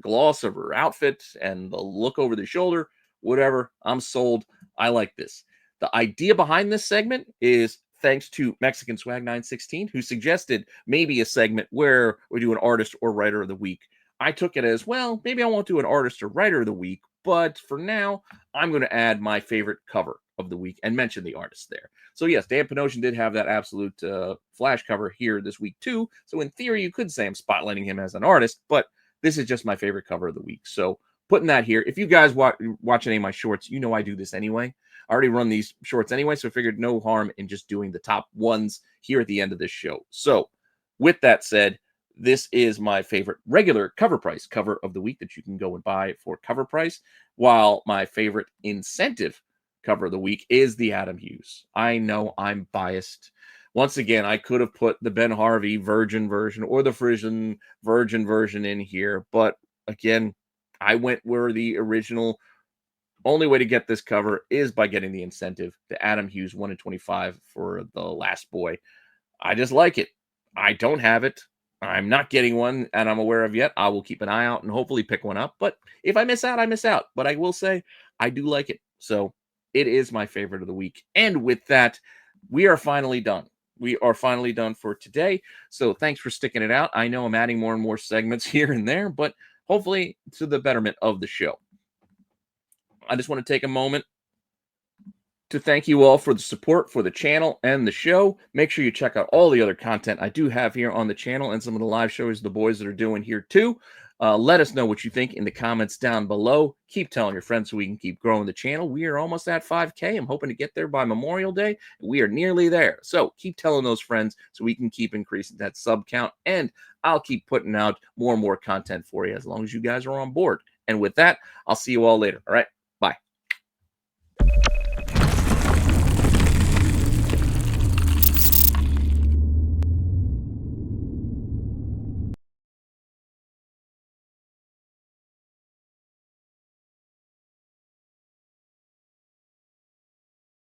gloss of her outfit and the look over the shoulder, whatever. I'm sold. I like this. The idea behind this segment is thanks to Mexican Swag 916, who suggested maybe a segment where we do an artist or writer of the week. I took it as, well, maybe I won't do an artist or writer of the week, but for now, I'm going to add my favorite cover of the week and mention the artist there. So yes, Dan Panosian did have that absolute Flash cover here this week too. So in theory, you could say I'm spotlighting him as an artist, but this is just my favorite cover of the week. So putting that here, if you guys watch any of my shorts, you know I do this anyway. I already run these shorts anyway, so I figured no harm in just doing the top ones here at the end of this show. So with that said, this is my favorite regular cover price cover of the week that you can go and buy for cover price, while my favorite incentive cover of the week is the Adam Hughes. I know I'm biased. Once again, I could have put the Ben Harvey Virgin version or the Frisian Virgin version in here, but again, I went where the original only way to get this cover is by getting the incentive, the Adam Hughes 1 in 25 for The Last Boy. I just like it. I don't have it. I'm not getting one, and I'm aware of yet. I will keep an eye out and hopefully pick one up. But if I miss out, I miss out. But I will say I do like it. So it is my favorite of the week. And with that, we are finally done. We are finally done for today. So thanks for sticking it out. I know I'm adding more and more segments here and there, but hopefully to the betterment of the show. I just want to take a moment to thank you all for the support for the channel and the show. Make sure you check out all the other content I do have here on the channel and some of the live shows the boys that are doing here too. Let us know what you think in the comments down below. Keep telling your friends so we can keep growing the channel. We are almost at 5K. I'm hoping to get there by Memorial Day. We are nearly there. So keep telling those friends so we can keep increasing that sub count. And I'll keep putting out more and more content for you as long as you guys are on board. And with that, I'll see you all later. All right.